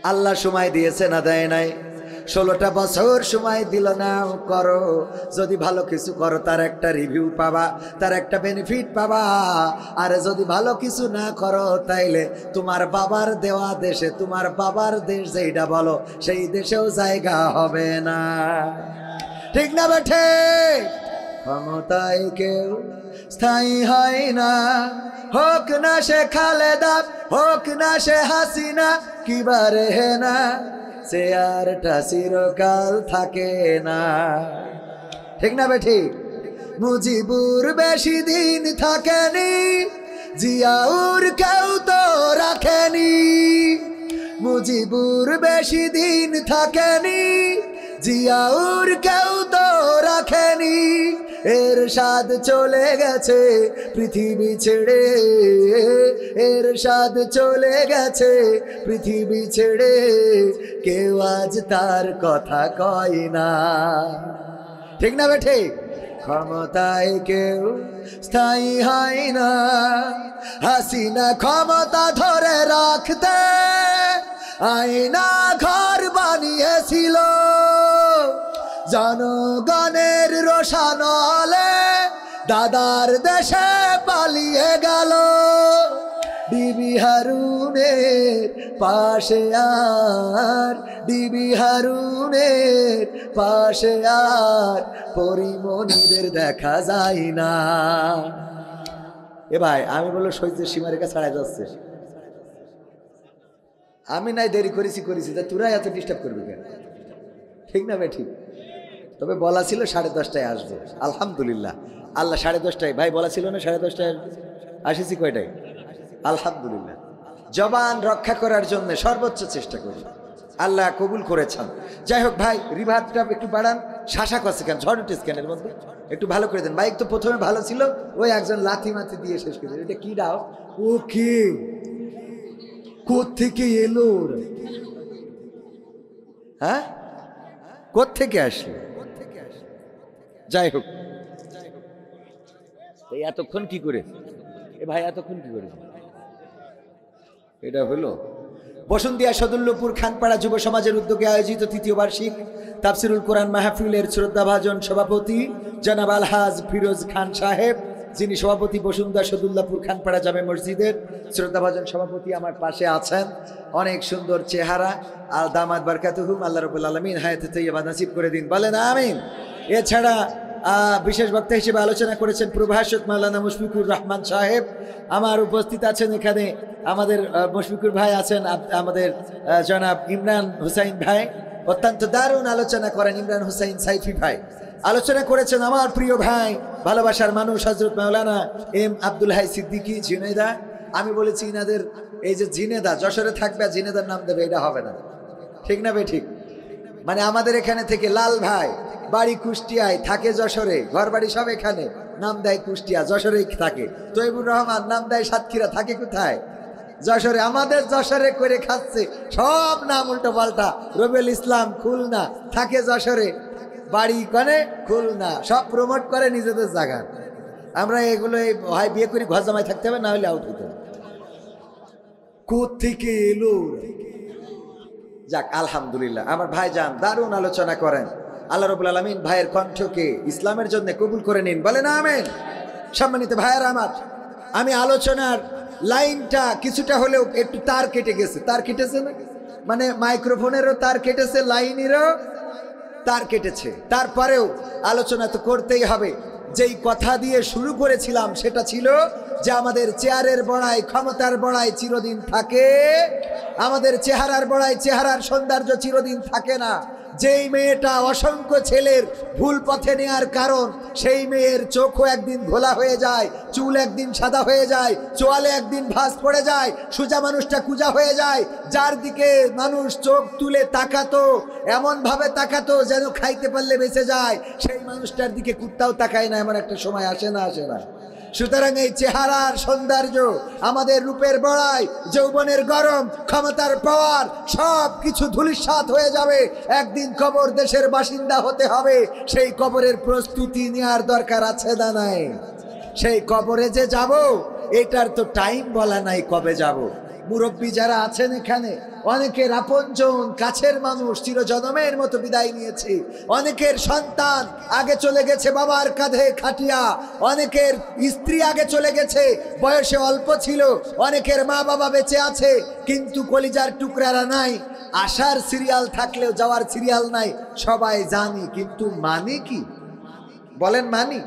আল্লাহ সময় দিয়েছে না দেয় নাই? 16টা বছর সময় দিল না। করো, যদি ভালো কিছু করো তার একটা রিভিউ পাবা, তার একটা বেনিফিট পাবা। আর যদি ভালো কিছু না করো তাইলে তোমার বাবার দেওয়া দেশে, তোমার বাবার দেশ যেইটা বলো সেই দেশেও জায়গা হবে না। ঠিক না বেঠে? ক্ষমতায় কেউ স্থায়ী হয় না, হোক না সে খালেদা, হোক না সে হাসিনা, কিবারে হে না, চেয়ারটা চিরকাল থাকে না। ঠিক না বেঠি? মুজিবুর বেশি দিন থাকেনি, জিয়াউর কেউ তো রাখেনি। মুজিবুর বেশি দিন থাকেনি, জিয়াউর কেউ তো রাখেনি। এরশাদ চলে গেছে পৃথিবী ছেড়ে, এরশাদ চলে গেছে পৃথিবী ছেড়ে, কেউ আজ তার কথা কয় না। ঠিক না বেঠে? ক্ষমতায় কেউ স্থায়ী হয় না। হাসিনা ক্ষমতা ধরে রাখতে আয়না ঘর বানিয়েছিল, জনগণের রোশানলে দাদার দেশে পালিয়ে গেল। বিবি হারুনের পাশে আর, বিবি হারুনের পাশে আর পরিমণিদের দেখা যায় না। এ ভাই, আমি বললো সহ্যের সীমারেখা ছাড়াই যাচ্ছে। আমি নাই দেরি করেছি তা তোরা এত ডিস্টার্ব করবি কেন? ঠিক না ভাই? ঠিক। তবে বলা ছিল 10:30টায় আসবে। আলহামদুলিল্লাহ, আল্লাহ 10:30টায়, ভাই বলা ছিল না 10:30টায় আসেছি। কয়টায়? আলহামদুলিল্লাহ। জবান রক্ষা করার জন্য সর্বোচ্চ চেষ্টা করি, আল্লাহ কবুল করেছেন। যাই হোক ভাই, রিভার্বটা একটু বাড়ান। শাসা করছে কেন? ঝড় উঠে স্ক্যানের মধ্যে একটু ভালো করে দেন। মাইক তো প্রথমে ভালো ছিল, ওই একজন লাথি মাথি দিয়ে শেষ করে। এটা কি দাও? ও কি কোত্থেকে এলো? হ্যাঁ, কোত্থেকে আসলো? যাই হোক, এতক্ষণ কি করে এ ভাই, এতক্ষণ কি করে? এটা হলো বসুন্তিয়া সদুল্লপুর খানপাড়া যুব সমাজের উদ্যোগে আয়োজিত ৩য় বার্ষিক তাফসিরুল কোরআন মাহফিলের শ্রদ্ধাভাজন সভাপতি জনাব আলহাজ ফিরোজ খান সাহেব, যিনি সভাপতি বসুন্তিয়া সদুল্লাপুর খানপাড়া জামে মসজিদের শ্রদ্ধাভাজন সভাপতি, আমার পাশে আছেন। অনেক সুন্দর চেহারা। আল দামাত বারকাতুহুম, আল্লাহ রাব্বুল আলামিন হায়াতে তাইয়্যিবা নসিব করে দিন, বলেন আমিন। এছাড়া বিশেষ বক্তা হিসেবে আলোচনা করেছেন প্রভাষক মাওলানা মুশফিকুর রহমান সাহেব। আমার উপস্থিত আছেন এখানে আমাদের মুশফিকুর ভাই আছেন, আমাদের জনাব ইমরান হুসাইন ভাই, অত্যন্ত দারুণ আলোচনা করেন ইমরান হুসাইন সাইফি ভাই। আলোচনা করেছেন আমার প্রিয় ভাই, ভালোবাসার মানুষ হযরত মাওলানা এম আব্দুল হাই সিদ্দিকী ঝিনেদা। আমি বলেছি ইনাদের এই যে ঝিনেদা যশোরে থাকবে, ঝিনেদার নাম দেবে, এটা হবে না। ঠিক না ভাই? ঠিক। মানে আমাদের এখানে থেকে লাল ভাই বাড়ি কুষ্টিয়ায়, থাকে যশোরে, ঘর বাড়ি সব এখানে, নাম দেয় কুষ্টিয়া, যশোরেই থাকে। তৈবুর রহমান নাম দেয় সাতক্ষীরা, থাকে কোথায়? যশোরে। আমাদের যশোরে করে খাচ্ছে, সব নাম উল্টো পাল্টা। রবিউল ইসলাম খুলনা, থাকে যশোরে, বাড়ি করে খুলনা, সব প্রমোট করে নিজেদের জায়গা। আমরা এগুলো হয় বিয়ে করি, ঘর জামাই থাকতে হবে, না হলে আউট হতে হবে। কোত্থেকে এলো? যাক, আলহামদুলিল্লাহ। আমার ভাই যান দারুণ আলোচনা করেন। আল্লাহ রাব্বুল আলামিন ভাইয়ের কণ্ঠকে ইসলামের জন্য কবুল করে নিন, বলেন আমিন। সম্মানিত ভাইয়েরা আমার, আমি আলোচনার লাইনটা কিছুটা হলেও একটু তার কেটে গেছে। তার কেটেছে না, মানে মাইক্রোফোনেরও তার কেটেছে, লাইনেরও তার কেটেছে। তারপরেও আলোচনা তো করতেই হবে। যেই কথা দিয়ে শুরু করেছিলাম সেটা ছিল যে আমাদের চেয়ারের বড়াই, ক্ষমতার বড়াই চিরদিন থাকে, আমাদের চেহারার বড়াই, চেহারার সৌন্দর্য চিরদিন থাকে না। যেই মেয়েটা অসংখ্য ছেলের ভুল পথে নেয়ার কারণ, সেই মেয়ের চোখও একদিন ঘোলা হয়ে যায়, চুল একদিন সাদা হয়ে যায়, চোয়ালে একদিন ভাঁজ পড়ে যায়, সোজা মানুষটা কুজা হয়ে যায়। যার দিকে মানুষ চোখ তুলে তাকাতো, এমন ভাবে তাকাতো যেন খাইতে পারলে বেঁচে যায়, সেই মানুষটার দিকে কুত্তাও তাকায় না, এমন একটা সময় আসে না? আসে না? সুতরাং এই চেহারার সৌন্দর্য, আমাদের রূপের বড়াই, যৌবনের গরম, ক্ষমতার পাওয়ার সব কিছু ধূলিসাৎ হয়ে যাবে। একদিন কবর দেশের বাসিন্দা হতে হবে। সেই কবরের প্রস্তুতি নেওয়ার দরকার আছে না নাই? সেই কবরে যে যাব, এটার তো টাইম বলা নাই কবে যাব। মুরব্বী যারা আছেন এখানে, অনেকের আপনজন কাছের মানুষ চিরজনমের মতো বিদায় নিয়েছে, অনেকের সন্তান আগে চলে গেছে বাবার কাঁধে খাটিয়া, অনেকের স্ত্রী আগে চলে গেছে বয়সে অল্প ছিল, অনেকের মা বাবা বেঁচে আছে কিন্তু কলিজার টুকরারা নাই। আসার সিরিয়াল থাকলেও যাওয়ার সিরিয়াল নাই, সবাই জানি, কিন্তু মানি কি? বলেন মানি?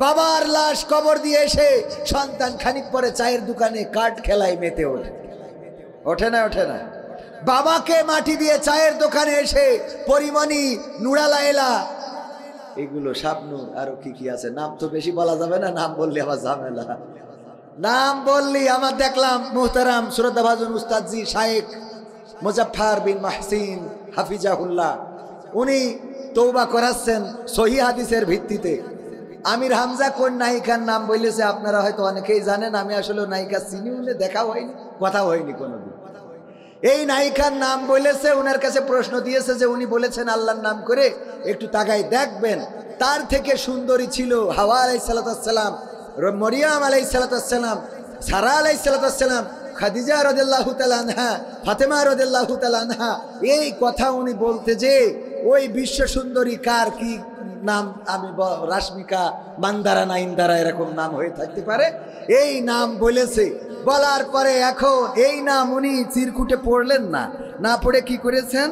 বাবার লাশ কবর দিয়ে এসে সন্তান খানিক পরে চায়ের দোকানে কাঠ খেলায় মেতে ওঠে, ওঠে না? ওঠে না? বাবাকে মাটি দিয়ে চায়ের দোকানে এসে পরিমণি, নুরালাইলা, এগুলো স্বপ্ন আরো কি কি আছে, নাম তো বেশি বলা যাবে না, নাম বললে আবার ঝামেলা। নাম বললি আমার দেখলাম মুহতারাম শ্রদ্ধাভাজন উস্তাদজি শায়েখ মুজাফফর বিন মাহসিন হাফিজাহুল্লাহ, উনি তওবা করাচ্ছেন সহিহ হাদিসের ভিত্তিতে। আমির হামজা কোন নায়িকার নাম বলেছে আপনারা হয়তো অনেকেই জানেন, আমি আসলে নায়িকা চিনি, উনি দেখা হয়নি, কথা হয়নি কোনোদিন। এই নায়িকার নাম বলেছে, ওনার কাছে প্রশ্ন দিয়েছে যে উনি বলেছেন আল্লাহর নাম করে একটু তাকাই দেখবেন, তার থেকে সুন্দরী ছিল হাওয়া আলাইহিস সালাম, মরিয়াম আলাইহিস সালাম, সারা আলাইহিস সালাম, খাদিজা রাদিয়াল্লাহু তাআলা আনহা, ফাতেমা রাদিয়াল্লাহু তাআলা আনহা। এই কথা উনি বলতে যে ওই বিশ্ব সুন্দরী কার কি নাম, আমি রাশমিকা মান্দারা না ইন্দারা এরকম নাম হয়ে থাকতে পারে, এই নাম বলেছে। বলার পরে এখন এই নাম উনি চিরকুটে পড়লেন না, না পড়ে কি করেছেন,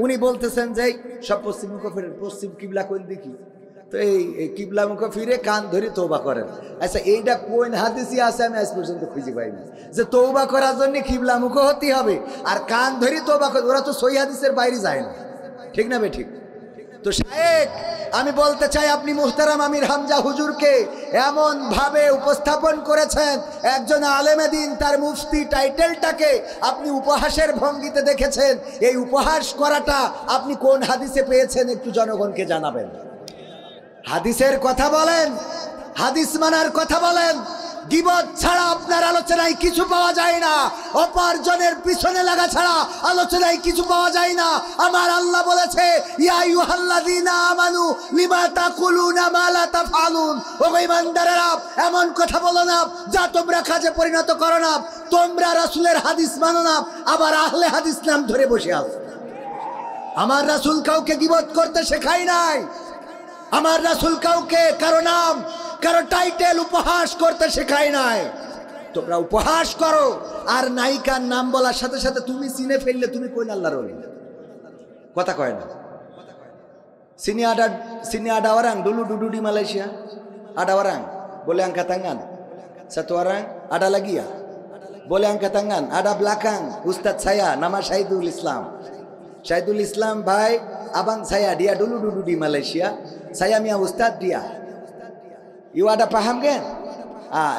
উনি বলতেছেন যে সব পশ্চিম মুখ ফিরে, পশ্চিম কিবলা কোন দিকে, তো এই কিবলা মুখ ফিরে কান ধরে তওবা করেন। আচ্ছা এইটা কোন হাদিসে আছে আমি আজ পর্যন্ত খুঁজে পাইনি যে তওবা করার জন্য কিবলা মুখ হতে হবে আর কান ধরে তওবা করে, ওরা তো সহিহ হাদিসের বাইরে যায় না, ঠিক না বে ঠিক? তো শায়েখ আমি বলতে চাই, আপনি মুহতারাম আমির হামজা হুজুরকে এমন ভাবে উপস্থাপন করেছেন, একজন আলেমে দিন, তার মুফতি টাইটেলটাকে আপনি উপহাসের ভঙ্গিতে দেখেছেন। এই উপহাস করাটা আপনি কোন হাদিসে পেয়েছেন একটু জনগণকে জানাবেন। হাদিসের কথা বলেন, হাদিস মানার কথা বলেন। গীবত ছাড়া আপনার আলোচনায় কিছু পাওয়া যায় না, অপার্জনের পিছনে লাগা ছাড়া আলোচনায় কিছু পাওয়া যায় না। আমার আল্লাহ বলেছে ইয়া আইয়ুহাল্লাযীনা আমানু লিমা তাকুলুনা মা লা তাফআলুন, ও ঈমানদারেরা এমন কথা বলো না যা তোমরা কাজে পরিণত করো না। তোমরা রাসূলের হাদিস মানো না, আবার আহলে হাদিস নাম ধরে বসে আছো। আমার রাসূল কাউকে গীবত করতে শেখায় নাই, আমার রাসূল কাউকে কারো নাম কারো টাইটেল উপহাস করতে শেখায় নাই। তোমরা উপহাস করো আর নায়িকার নাম বলার সাথে সাথে তুমি চিনে ফেললে তুমি কোন আল্লাহর ওলি, কথা কয় না। সিনি ada orang dulu duduk di Malaysia, ada orang boleh angkat tangan, satu orang, ada lagi ya boleh angkat tangan, ada belakang Ustadz saya nama Syahidul Islam. Syahidul Islam bhai abang saya, dia dulu duduk di Malaysia, saya punya Ustadz dia. You ada paham kan?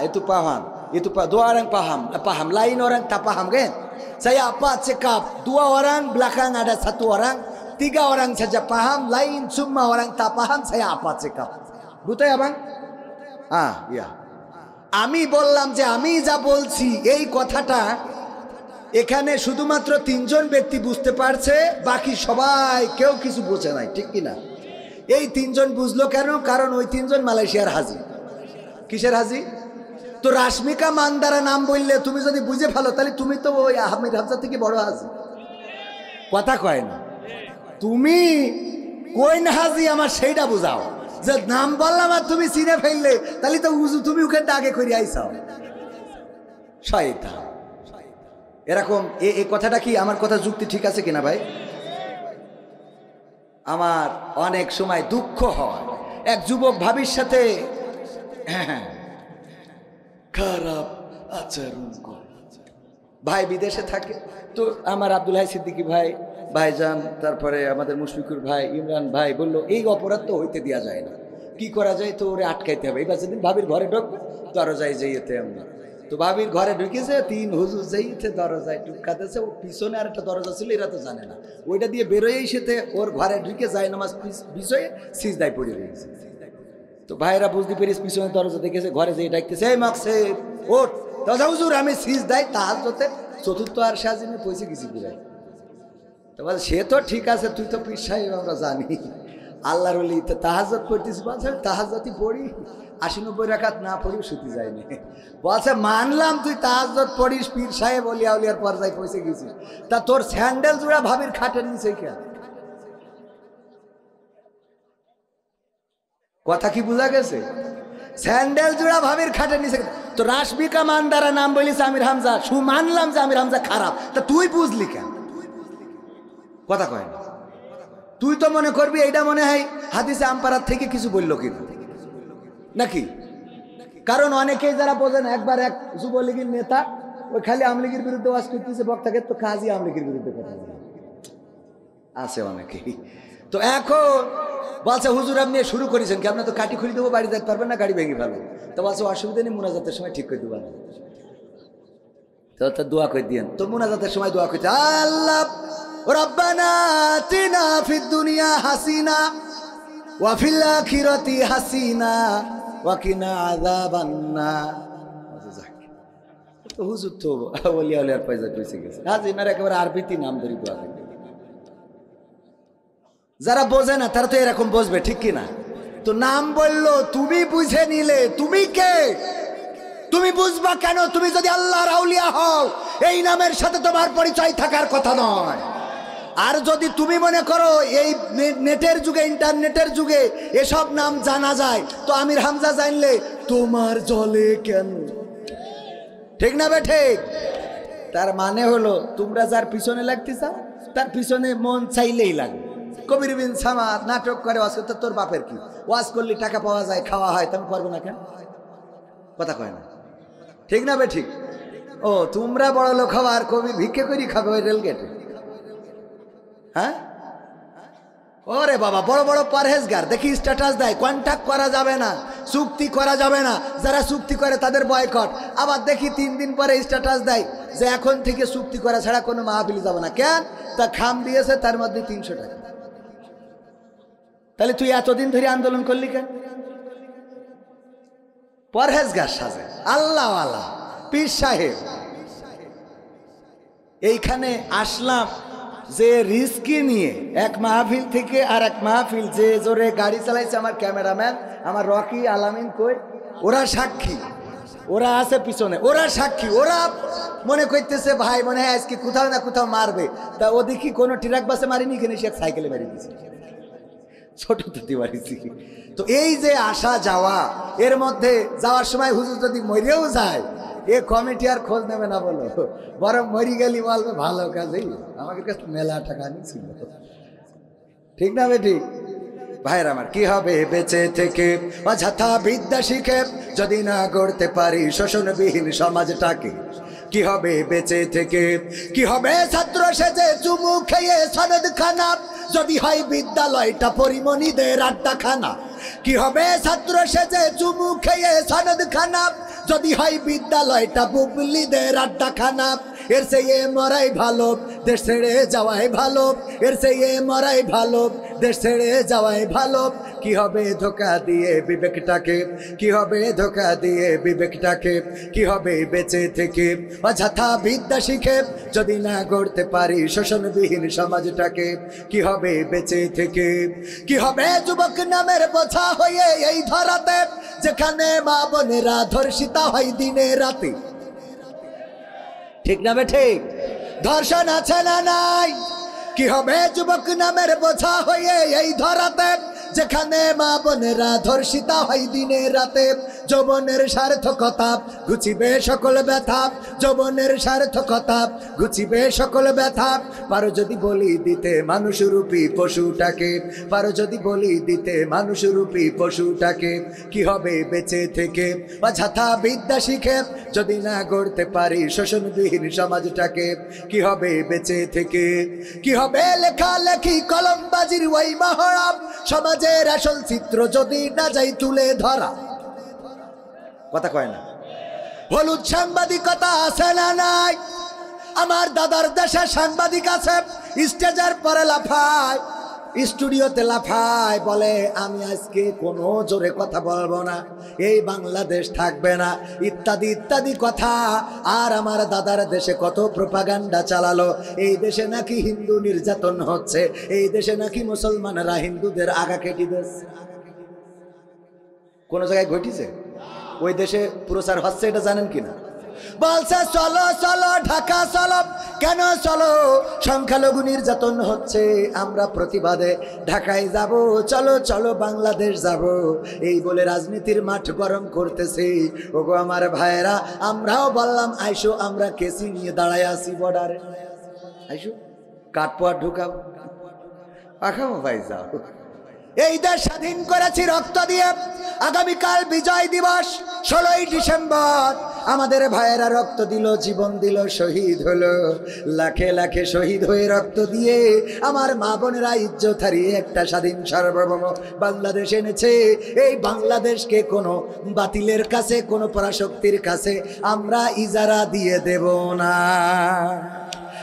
Itu paham. Itu dua orang paham. Paham. Lain orang tak paham kan? Saya apa cakap? Dua orang, belakang ada satu orang, tiga orang saja paham, lain semua orang tak paham. Saya apa cakap? Buta ya bang? Iya. আমি বললাম যে আমি যা বলছি এই কথাটা এখানে শুধুমাত্র তিনজন ব্যক্তি বুঝতে পারছে, বাকি সবাই কেউ কিছু বোঝে নাই, ঠিক কিনা? এই তিনজন বুঝলো কেন? কারণ ওই তিনজন মালয়েশিয়ার হাজি। কিসের হাজি? তো রাশমিকা মান্দারা নাম বললে তুমি যদি বুঝে ফেলো তাহলে তুমি তো ওই আমির হামজা থেকে বড় হাজি, কথা কয় না। তুমি কোন হাজি আমার সেইটা বুঝাও, যে নাম বললাম আর তুমি চিনে ফেললে তাহলে তো তুমি ওখানটা আগে করে আইসাও শয়তান। এরকম এই কথাটা কি আমার কথা যুক্তি ঠিক আছে কিনা ভাই? আমার অনেক সময় দুঃখ হয়, এক যুবক ভাবির সাথে খারাপ আচরণ করে, ভাই বিদেশে থাকে। তো আমার আব্দুল হাই সিদ্দিকী ভাই, ভাইজান, তারপরে আমাদের মুশফিকুর ভাই, ইমরান ভাই বলল এই অপরাধ তো হইতে দেওয়া যায় না, কি করা যায়? তো ওরে আটকাইতে হবে। এবার যেদিন ভাবির ঘরে ঢুকবে দরজায় যাইতে আমরা, তো ভাবির ঘরে ঢুকেছে, তিন হুজুর যাইতে দরজায় ঢুকাতেছে, ও পিছনে আর একটা দরজা ছিল, এরা তো জানে না, ওইটা দিয়ে বেরোয়েই সেতে ওর ঘরে ঢুকে যায় নামাজ বিষয়ে সিজদায় পড়ে রয়েছে। তো ভাইরা বুঝতে পেরেছ পিছনে দরজা দেখেছে, ঘরে যেয়ে ডাকতেছে এই মাকসেদ ওঠ, দাদা হুজুর আমি সিজদায় তাহাজ্জুদে চতুর্থ আর সাজিমে পৌঁছে গেছি। তো বলে সে তো ঠিক আছে, তুই তো পীর সাহেব আমরা জানি, আল্লাহর ওলি তাহাজ্জুদ পড়তেছি, বলছে তাহাজ্জুদই পড়ি, ৮০-৯০ রাকাত না পড়িও শুতে যায়নি। বলছে মানলাম তুই তাহাজ্জুদ পড়িস, পীর সাহেব ওলিয়া উলিয়ার পর্যায়ে পৌঁছে গেছিস, তা তোর স্যান্ডেল জোড়া ভাবির খাটের নিচে কেন? কথা কি বোঝা গেছে? স্যান্ডেল জোড়া ভাবির খাটের নিচে। তো রাশমিকা মানদারা নাম বলিস আমির হামজা, মানলাম যে আমির হামজা খারাপ, তা তুই বুঝলি কেন? কথা কয় না। তুই তো মনে করবি এইটা মনে হয় হাদিসে আমপারার থেকে কিছু বললো কিনা নাকি? কারণ অনেকেই যারা বোঝেন, একবার এক যুবলীগের নেতা ওই খালি আওয়ামী লীগের বিরুদ্ধে ওয়াজ করতেছে, বক্তাকে তো কাজী আওয়ামী লীগের বিরুদ্ধে কথা আছে অনেকেই। তো এখন বলছে হুজুর আপনি শুরু করেছেন কি, আপনি তো কাটি খুলে দেবো, বাড়ি যেতে পারবেন না, গাড়ি ভেঙে ফেলবো। তো বলছে অসুবিধা নেই, মুনাজাতের সময় ঠিক করে দেবো না। তো দোয়া করে দিয়েন। তো মুনাজাতের সময় দোয়া করতে, আল্লাহ রব্বানা আতিনা ফিদ দুনিয়া হাসিনা ওয়া ফিল আখিরাতি হাসিনা ওয়া কিনা আযাবান নার। তো হুজুর তো ওলিয়া ওলিয়ার পয়সা পয়সা গেছে, আজ এনার একেবারে আরবিতে নাম ধরে দোয়া করে। যারা বোঝে না তারা তো এরকম বসবে, ঠিক কিনা? তো নাম বললো, তুমি বুঝে নিলে, তুমি কে? তুমি বুঝবা কেন? তুমি যদি আল্লাহর আউলিয়া হও, এই নামের সাথে তোমার পরিচয় থাকার কথা নয়। আর যদি তুমি মনে করো এই নেটের যুগে, ইন্টারনেটের যুগে এসব নাম জানা যায়, তো আমির হামজা জানলে তোমার জলে কেন? ঠিক না বে ঠিক? তার মানে হলো তোমরা যার পিছনে লাগতে চাও, তার পিছনে মন চাইলেই লাগবে। কবির বিন সামাদ নাটক করে ওয়াজ করতে, তোর বাপের কি? ওয়াজ করলে টাকা পাওয়া যায়, খাওয়া হয়, তুমি করবে না কেন? কথা কয় না, ঠিক না বে ঠিক? ও তোমরা বড় লোক হওয়া, আর কবি ভিক্ষে করি খাবে ওই রেলগেটে? হ্যাঁ ওরে বাবা, বড় বড় পরহেজগার দেখি স্ট্যাটাস দেয়, কন্ট্যাক্ট করা যাবে না, চুক্তি করা যাবে না, যারা চুক্তি করে তাদের বয়কট। আবার দেখি 3 দিন পরে স্ট্যাটাস দেয় যে এখন থেকে চুক্তি করা ছাড়া কোনো মাহফিলে যাবে না। কেন? তা খাম দিয়েছে, তার মধ্যে 300 টাকা। তাহলে তুই এতদিন ধরে আন্দোলন করলি কেন? পরহেজগার সাজে আল্লাহ আল্লাহ পীর সাহেব। এইখানে আসলাম যে রিস্কি নিয়ে, এক মাহফিল থেকে আর এক মাহফিল, যে জোরে গাড়ি চালাইছে আমার ক্যামেরাম্যান, আমার রকি আলামিন কই, ওরা সাক্ষী, ওরা আছে পিছনে, ওরা সাক্ষী। ওরা মনে করতেছে ভাই মনে হয় আজকে কোথাও না কোথাও মারবে, তা ও দেখি কোনো ট্রাক বাসে মারিনি, এখানে সে সাইকেলে মারি দিয়েছে, ছোট তুতি মারিছি। তো এই যে আসা যাওয়া, এর মধ্যে যাওয়ার সময় হুজুর যদি মরেও যায়, এ কমিটি আর খোঁজ নেবে না, বলো বরং মরি গেলি বলবে ভালো কাজেই আমাদের কাছে মেলা টাকা নিয়েছিল। ঠিক না বেটি? ভাইয়ের আমার, কি হবে বেঁচে থেকে অযথা বিদ্যা শিখে যদি না গড়তে পারি শোষণবিহীন সমাজটাকে? কি হবে বেঁচে থেকে? কি হবে ছাত্র সেজে চুমু খেয়ে সনদ খানা যদি হয় বিদ্যালয়টা পরিমণিদের আড্ডাখানা? কি হবে ছাত্র সেজে চুমু খেয়ে সনদ খানা যদি হয় বিদ্যালয়টা বুবলিদের আড্ডাখানা? এর চেয়ে মরাই ভালো, দেশ ছেড়ে যাওয়াই ভালো, এর চেয়ে মরাই ভালো, দেশ ছেড়ে যাওয়াই ভালো। কি হবে ধোকা দিয়ে বিবেকটাকে? কি হবে ধোকা দিয়ে বিবেকটাকে? কি হবে বেঁচে থেকে অযথা বিদ্যা শিখে যদি না গড়তে পারি শোষণবিহীন সমাজটাকে? কি হবে বেঁচে থেকে? কি হবে যুবক নামের বোঝা হয়ে এই ধরাতে, যেখানে মা বোনেরা ধর্ষিতা হয় দিনে রাতে? ঠিক না বে ঠিক? ধর্ষণ আছে না নাই? কি হবে যুবক নামের বোঝা হয়ে এই ধরাতে, যেখানে মা বোনেরা ধর্ষিতা হয় দিনে রাতে? যৌবনের সার্থকতা ঘুচিবে সকল ব্যথা, যৌবনের সার্থকতা ঘুচিবে সকল ব্যথা। পারো যদি বলি দিতে মানুষরূপী পশুটাকে, পারো যদি বলি দিতে মানুষরূপী পশুটাকে? কি হবে বেঁচে থেকে অযথা বিদ্যা শিখে যদি না গড়তে পারি শোষণবিহীন সমাজটাকে? কি হবে বেঁচে থেকে? কি হবে লেখালেখি কলমবাজির ওই মহড়া, সমাজের আসল চিত্র যদি না যাই তুলে ধরা? কথা কয় না? হলুদ সাংবাদিকতা আছে না নাই? আমার দাদার দেশে সাংবাদিক আছে, স্টেজের পরে লাফায়, স্টুডিওতে লাফায়, বলে আমি আজকে কোনো জোরে কথা বলবো না, এই বাংলাদেশ থাকবে না, ইত্যাদি ইত্যাদি কথা। আর আমার দাদার দেশে কত প্রোপাগান্ডা চালালো, এই দেশে নাকি হিন্দু নির্যাতন হচ্ছে, এই দেশে নাকি মুসলমানরা হিন্দুদের আগা কেটে দিচ্ছে। কোন জায়গায় ঘটিছে? ওই দেশে প্রচার হচ্ছে, এটা জানেন কিনা? বলছে চলো চলো ঢাকা চলো। কেন চলো? সংখ্যালঘু নির্যাতন হচ্ছে, আমরা প্রতিবাদে ঢাকায় যাব, চলো চলো বাংলাদেশ যাব, এই বলে রাজনীতির মাঠ গরম করতেছে। ওগো আমার ভাইয়েরা, আমরাও বললাম আইসো, আমরা কেসি নিয়ে দাঁড়ায় আছি বর্ডারে, আইসো কাঠপোয়া ঢুকাও, পাখাও ভাই যাও। এই দেশ স্বাধীন করেছি রক্ত দিয়ে। আগামীকাল বিজয় দিবস, 16ই ডিসেম্বর। আমাদের ভাইয়েরা রক্ত দিল, জীবন দিল, শহীদ হলো। লাখে লাখে শহীদ হয়ে রক্ত দিয়ে আমার মা বোনেরা ইজ্জত হারিয়ে একটা স্বাধীন সার্বভৌম বাংলাদেশ এনেছে। এই বাংলাদেশকে কোনো বাতিলের কাছে, কোনো পরাশক্তির কাছে আমরা ইজারা দিয়ে দেব না।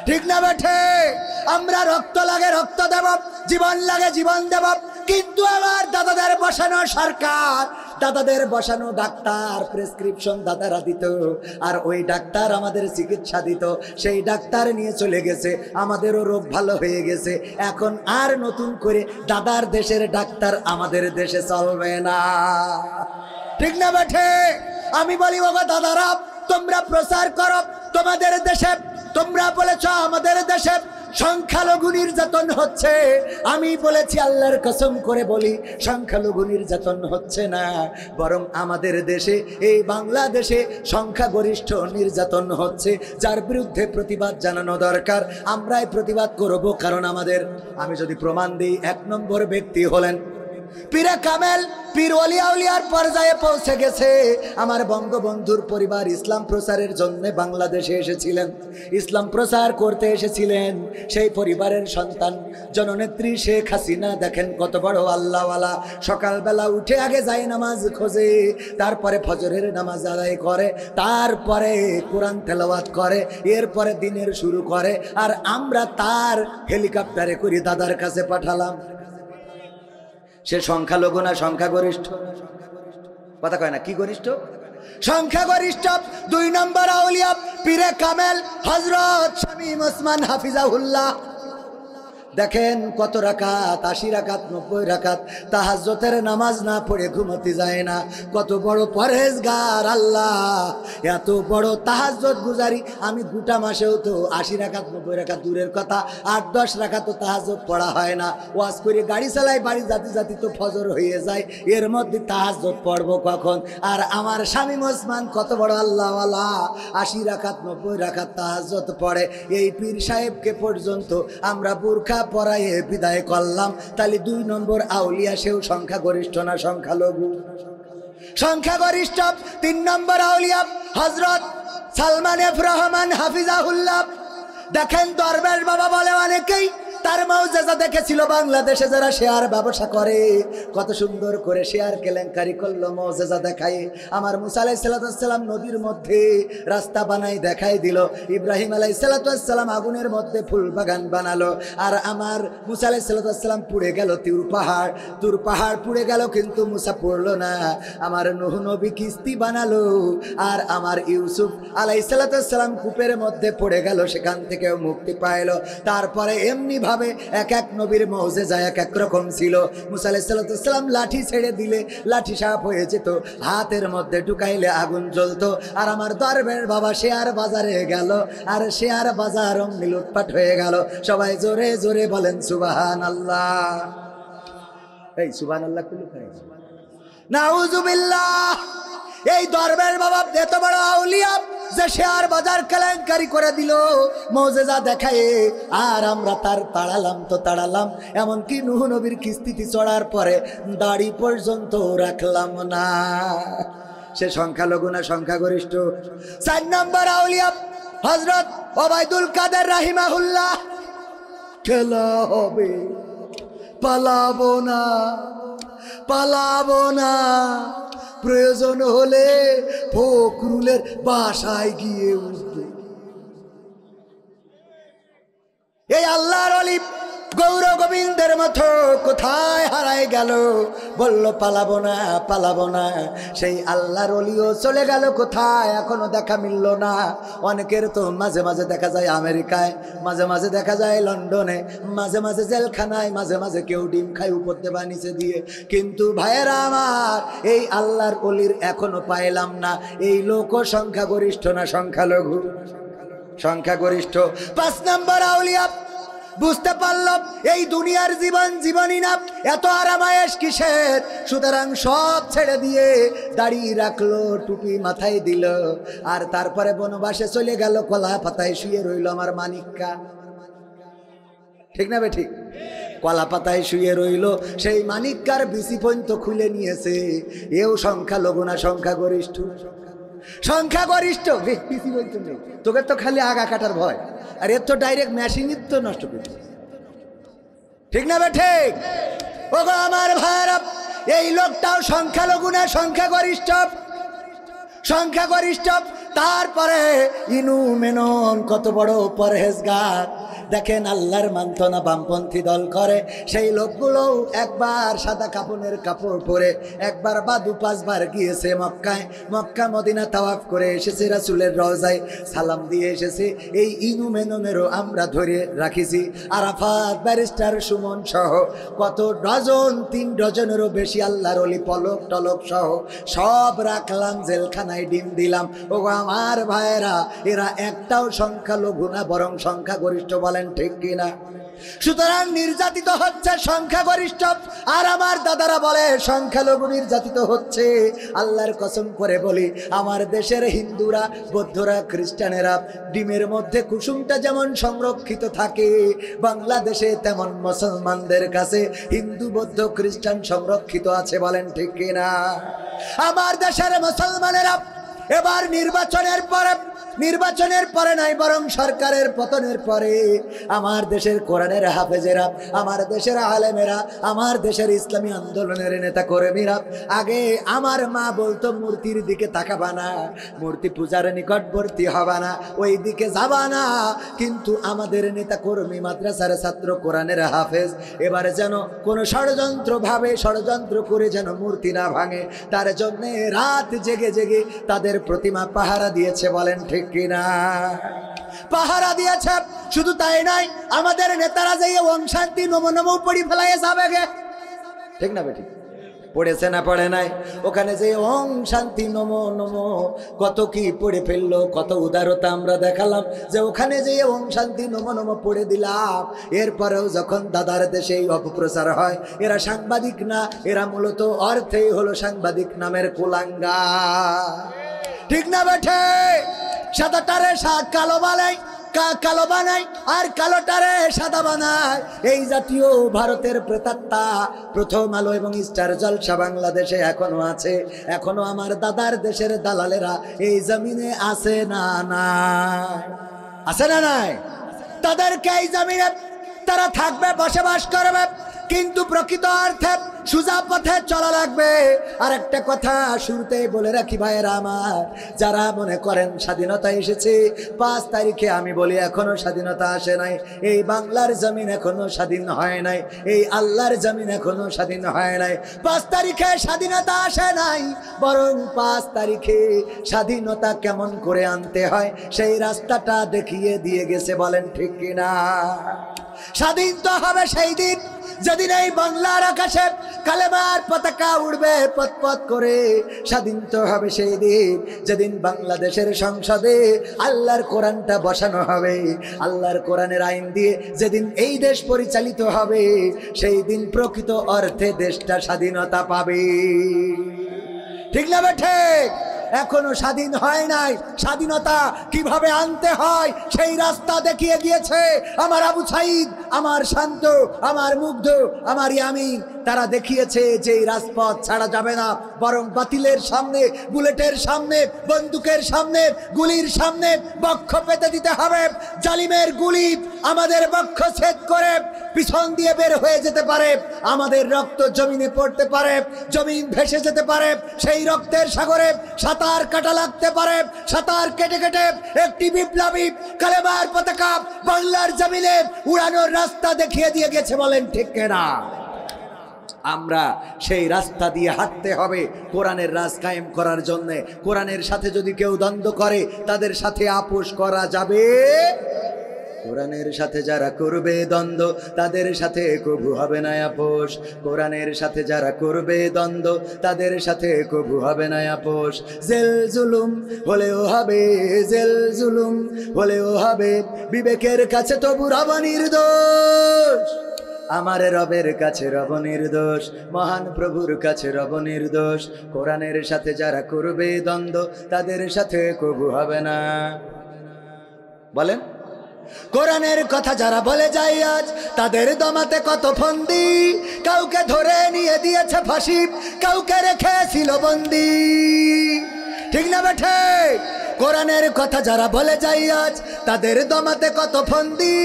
ঠিক না বেঠে? আমরা রক্ত লাগে রক্ত দেব, জীবন লাগে জীবন দেব, কিন্তু আমার দাদাদের বসানো সরকার, দাদাদের বসানো ডাক্তার প্রেসক্রিপশন দাদারা দিত, আর ওই ডাক্তার আমাদের চিকিৎসা দিত, সেই ডাক্তার নিয়ে চলে গেছে, আমাদেরও রোগ ভালো হয়ে গেছে। এখন আর নতুন করে দাদার দেশের ডাক্তার আমাদের দেশে চলবে না। ঠিক না বেঠে? আমি বলি বাবা দাদারা, তোমরা প্রচার করো তোমাদের দেশে, তোমরা বলেছ আমাদের দেশে সংখ্যালঘু নির্যাতন হচ্ছে। আমি বলেছি আল্লাহর কসম করে বলি, সংখ্যালঘু নির্যাতন হচ্ছে না, বরং আমাদের দেশে, এই বাংলাদেশে সংখ্যাগরিষ্ঠ নির্যাতন হচ্ছে, যার বিরুদ্ধে প্রতিবাদ জানানো দরকার। আমরাই প্রতিবাদ করব, কারণ আমাদের, আমি যদি প্রমাণ দিই, 1 নম্বর ব্যক্তি হলেন পীরে কামেল, পীর ওলি আউলিয়ার পর্যায়ে পৌঁছে গেছে। আমার বঙ্গবন্ধুর পরিবার ইসলাম প্রচারের জন্য বাংলাদেশে এসেছিলেন, ইসলাম প্রচার করতে এসেছিলেন। সেই পরিবারের সন্তান জননেত্রী শেখ হাসিনা, দেখেন কত বড় আল্লাহওয়ালা। সকালবেলা উঠে আগে যায় নামাজ খোঁজে, তারপরে ফজরের নামাজ আদায় করে, তারপরে কোরআন তেলাওয়াত করে, এরপরে দিনের শুরু করে। আর আমরা তার হেলিকপ্টারে করে দাদার কাছে পাঠালাম। সে সংখ্যালঘু না সংখ্যাগরিষ্ঠ? কথা কয় না, কি গরিষ্ঠ? সংখ্যাগরিষ্ঠ। 2 নম্বর আউলিয়া পীরে কামেল হযরত শামীম ওসমান হাফিজাহুল্লাহ। দেখেন কত রাকাত, 80 রাকাত, 90 রাকাত তাহাজ্জুদের নামাজ না পড়ে ঘুমোতে যায় না। কত বড় পরহেজগার আল্লাহ, এত বড় তাহাজ্জুদ গুজারি। আমি গোটা মাসেও তো 80 রাকাত 90 রাকাত দূরের কথা, 8-10 রাকাত তো তাহাজ্জুদ পড়া হয় না। ওয়াজ করে গাড়ি চালাই, বাড়ি জাতি জাতি তো ফজর হয়ে যায়, এর মধ্যে তাহাজ্জুদ পড়বো কখন? আর আমার শামীম ওসমান কত বড় আল্লাহওয়ালা, 80 রাকাত 90 রাকাত তাহাজ্জুদ পড়ে। এই পীর সাহেবকে পর্যন্ত আমরা বুরখা পরায়ে বিদায় করলাম। তাহলে 2 নম্বর আউলিয়া, সেও সংখ্যাগরিষ্ঠ না সংখ্যালঘু? সংখ্যাগরিষ্ঠ। 3 নম্বর আউলিয়া হযরত সালমান এফ রহমান হাফিজাহুল্লাহ। দেখেন দরবেশ বাবা বলে অনেকেই তার মৌজেজা দেখেছিল বাংলাদেশে যারা শেয়ার ব্যবসা করে, কত সুন্দর করে শেয়ার কেলেঙ্কারি করলো, মৌজেজা দেখায়। আমার মুসা আলাইহিস সালাম নদীর মধ্যে রাস্তা বানাই দেখাই দিল, ইব্রাহিম আলাইহিস সালাম আগুনের মধ্যে ফুল বাগান বানালো, আর আমার মুসা আলাইহিস সালাম পুড়ে গেল তুর পাহাড় পুড়ে গেল, কিন্তু মুসা পড়লো না। আমার নূহ নবী কিস্তি বানালো, আর আমার ইউসুফ আলাইহিস সালাম কূপের মধ্যে পড়ে গেল, সেখান থেকেও মুক্তি পাইল। তারপরে এমনি ভাবে এক এক নবীর মৌজেজা এক এক রকম ছিল। মুসা আলাইহিস সালাম লাঠি ছেড়ে দিলে লাঠি সাপ হয়ে যেত, হাতের মধ্যে ঢুকাইলে আগুন জ্বলতো। আর আমার দরবেশ বাবা শেয়ার বাজারে গেল, আর শেয়ার বাজার অমনি লুটপাট হয়ে গেল। সবাই জোরে জোরে বলেন সুবহানাল্লাহ। এই সুবহানাল্লাহ কুলু খাই, নাউজুবিল্লাহ। এই দরবেশ বাবা এত বড় আউলিয়া যে শেয়ার বাজার কেলেঙ্কারি করে দিল মৌজেজা দেখায়, আর আমরা তার তাড়ালাম। এমনকি নূহ নবীর কিস্তিতে চড়ার পরে দাড়ি পর্যন্ত রাখলাম না। সে সংখ্যালঘু না সংখ্যাগরিষ্ঠ? 4 নম্বর আউলিয়া হযরত ওবায়দুল কাদের রাহিমাহুল্লাহ। খেলা হবে, পালাবো না, প্রয়োজন হলে ফখরুলের বাসায় গিয়ে উঠবে। এই আল্লাহর ওলি গৌর গোবিন্দের মতো কোথায় হারায় গেল, বলল পালাবো না পালাবো না। সেই আল্লাহর ওলিও চলে গেল কোথায়, এখনো দেখা মিলল না। অনেকের তো মাঝে মাঝে দেখা যায় আমেরিকায়, মাঝে মাঝে দেখা যায় লন্ডনে, মাঝে মাঝে জেলখানায়, মাঝে মাঝে কেউ ডিম খায় উপর দেবা নিচে দিয়ে। কিন্তু ভাইয়েরা আমার, এই আল্লাহর ওলির এখনো পাইলাম না। এই লোক সংখ্যাগরিষ্ঠ না সংখ্যালঘু? সংখ্যাগরিষ্ঠ। 5 নম্বর আউলিয়া বুঝতে পারল এই দুনিয়ার জীবন জীবনই না, এত আরামায়েশ কিসের। সুতরাং সব ছেড়ে দিয়ে দাড়ি রাখলো, টুপি মাথায় দিল, আর তারপরে বনবাসে চলে গেল। কলা পাতায় শুয়ে রইল আমার মানিক্কা। ঠিক না বে ঠিক? কলা পাতায় শুয়ে রইল, সেই মানিক্কার বিসি পর্যন্ত খুলে নিয়েছে। এও সংখ্যালঘু না সংখ্যাগরিষ্ঠ? সংখ্যাগরিষ্ঠ। বিসি বলতে নেই, তোকে তো খালি আগা কাটার ভয়, আর এর তো ডাইরেক্ট মেশিনই তো নষ্ট করছে। ঠিক না বে ঠিক? ও গো আমার ভাইরা, এই লোকটাও সংখ্যালঘু না সংখ্যাগরিষ্ঠ? সংখ্যাগরিষ্ঠ। তারপরে ইনু মেনন কত বড় পরহেজগার। দেখেন আল্লাহর মানত না, বামপন্থী দল করে। সেই লোকগুলো একবার সাদা কাপড়ের কাপড় পরে একবার বা 2-5 বার গিয়েছে মক্কায়, মক্কা মদিনা তাওয়াফ করে এসেছে, রাসূলের রওজায় সালাম দিয়ে এসেছে। এই ইনু মেননেরও আমরা ধরে রাখিছি। আরাফাত ব্যারিস্টার সুমন সহ কত ডজন, 3 ডজনেরও বেশি আল্লাহর ওলি পলক টলক সহ সব রাখলাম জেলখানায়, ডিম দিলাম। ও আমার ভাইয়েরা, এরা একটাও সংখ্যালঘু না, বরং সংখ্যাগরিষ্ঠ। বলেন ঠিক কিনা? সুতরাং নির্যাতিত হচ্ছে সংখ্যাগরিষ্ঠ, আর আমার দাদারা বলে সংখ্যালঘু নির্যাতিত হচ্ছে। আল্লাহর কসম করে বলি, আমার দেশের হিন্দুরা, বৌদ্ধরা, খ্রিস্টানেরা ডিমের মধ্যে কুসুমটা যেমন সংরক্ষিত থাকে, বাংলাদেশে তেমন মুসলমানদের কাছে হিন্দু, বৌদ্ধ, খ্রিস্টান সংরক্ষিত আছে। বলেন ঠিক কিনা? আমার দেশের মুসলমানেরা এবার নির্বাচনের পরে নাই, বরং সরকারের পতনের পরে আমার দেশের কোরআনের হাফেজেরা, আমার দেশের আলেমেরা, আমার দেশের ইসলামী আন্দোলনের নেতা কর্মীরা, আগে আমার মা বলতো মূর্তির দিকে তাকাবা না, মূর্তি পূজার নিকটবর্তী হবা না, ওই দিকে যাবা না। কিন্তু আমাদের নেতা কর্মী, মাদ্রাসার ছাত্র, কোরআনের হাফেজ এবারে যেন কোনো ষড়যন্ত্র করে যেন মূর্তি না ভাঙে, তার জন্য রাত জেগে জেগে তাদের প্রতিমা পাহারা দিয়েছে। বলেন ঠিক কিনা? পাহারা দিয়েছে। শুধু তাই নাই, আমাদের নেতারা যে ওম শান্তি নমো নমো পড়ি ফেলায় যাবে গে। ঠিক না বেটি? পড়েছে না পড়ে নাই? ওখানে যে ওম শান্তি নমো নমো কত কি পড়ে ফেললো, কত উদারতা আমরা দেখালাম, যে ওখানে যে ওম শান্তি নমো নমো পড়ে দিলাম। এরপরেও যখন দাদার দেশে এই অপপ্রচার হয়, এরা সাংবাদিক না, এরা মূলত অর্থেই হলো সাংবাদিক নামের কুলাঙ্গা। ঠিক না বেঠে? সাদাটারে কালো বানায়, আর কালোটারে সাদা বানায়। এই জাতীয় ভারতের প্রেতাত্মা প্রথম আলো এবং স্টার জলসা বাংলাদেশে এখনো আছে। এখনো আমার দাদার দেশের দালালেরা এই জমিনে আছে না? না আছে না? নাই? তাদেরকে এই জমিনে তারা থাকবে, বসবাস করবে, কিন্তু প্রকৃত অর্থে সোজা পথে চলা লাগবে। আর একটা কথা শুরুতেই বলে রাখি ভাইয়েরা আমার, যারা মনে করেন স্বাধীনতা এসেছে 5 তারিখে, আমি বলি এখনো স্বাধীনতা আসে নাই। এই বাংলার জমিন এখনো স্বাধীন হয় নাই, এই আল্লাহর জমিন এখনো স্বাধীন হয় নাই। 5 তারিখে স্বাধীনতা আসে নাই, বরং 5 তারিখে স্বাধীনতা কেমন করে আনতে হয় সেই রাস্তাটা দেখিয়ে দিয়ে গেছে। বলেন ঠিক কিনা? স্বাধীন তো হবে সেই দিন যেদিন এই বাংলার আকাশে কালেমার পতাকা উড়বে পথ করে। স্বাধীন তো হবে সেই দিন যেদিন বাংলাদেশের সংসদে আল্লাহর কোরআনটা বসানো হবে, আল্লাহর কোরআনের আইন দিয়ে যেদিন এই দেশ পরিচালিত হবে, সেই দিন প্রকৃত অর্থে দেশটা স্বাধীনতা পাবে। ঠিক না ঠিক? এখনো স্বাধীন হয় নাই। স্বাধীনতা কিভাবে আনতে হয় সেই রাস্তা দেখিয়ে দিয়েছে আমার আবু সাইদ, আমার শান্ত, আমার মুগ্ধ, আমার ইয়ামিন। তারা দেখিয়েছে যে এই রাজপথ ছাড়া যাবে না, বরং বাতিলের সামনে, বুলেটের সামনে, বন্দুকের সামনে, গুলির সামনে বক্ষ পেতে দিতে হবে। জালিমের গুলি আমাদের বক্ষ ছেদ করে পিছন দিয়ে বের হয়ে যেতে পারে, আমাদের রক্ত জমিনে পড়তে পারে, জমিন ভেসে যেতে পারে, সেই রক্তের সাগরে সাঁতার কাটা লাগতে পারে। সাঁতার কেটে কেটে একটি বিপ্লবী কালেমার পতাকা বাংলার জমিনে উড়ানোর রাস্তা দেখিয়ে দিয়ে গেছে, বলেন ঠিক কিনা? আমরা সেই রাস্তা দিয়ে হাঁটতে হবে কোরআনের রাজ কায়েম করার জন্য। কোরআনের সাথে যদি কেউ দ্বন্দ্ব করে তাদের সাথে আপোষ করা যাবে। কোরআনের সাথে যারা করবে দ্বন্দ্ব তাদের সাথে কবু হবে না আপোষ। কোরআনের সাথে যারা করবে দ্বন্দ্ব তাদের সাথে কবু হবে না আপোষ। জেল জুলুম হলেও হবে, জেল জুলুম হলেও হবে, বিবেকের কাছে তবু রব নির্দোষ। আমার রবের কাছে রব নির্দোষ, মহান প্রভুর কাছে রব নির্দোষ। কোরআনের সাথে যারা করবে দ্বন্দ্ব তাদের সাথে কবু হবে না। বলেন, কোরআনের কথা যারা বলে যায় আজ তাদের দমাতে কত ফন্দি, কাউকে ধরে নিয়ে দিয়েছে ফাঁসি, কাউকে রেখেছিল বন্দি। ঠিক না বেঠে? কোরআনের কথা যারা বলে যায় আজ তাদের দমাতে কত ফন্দি,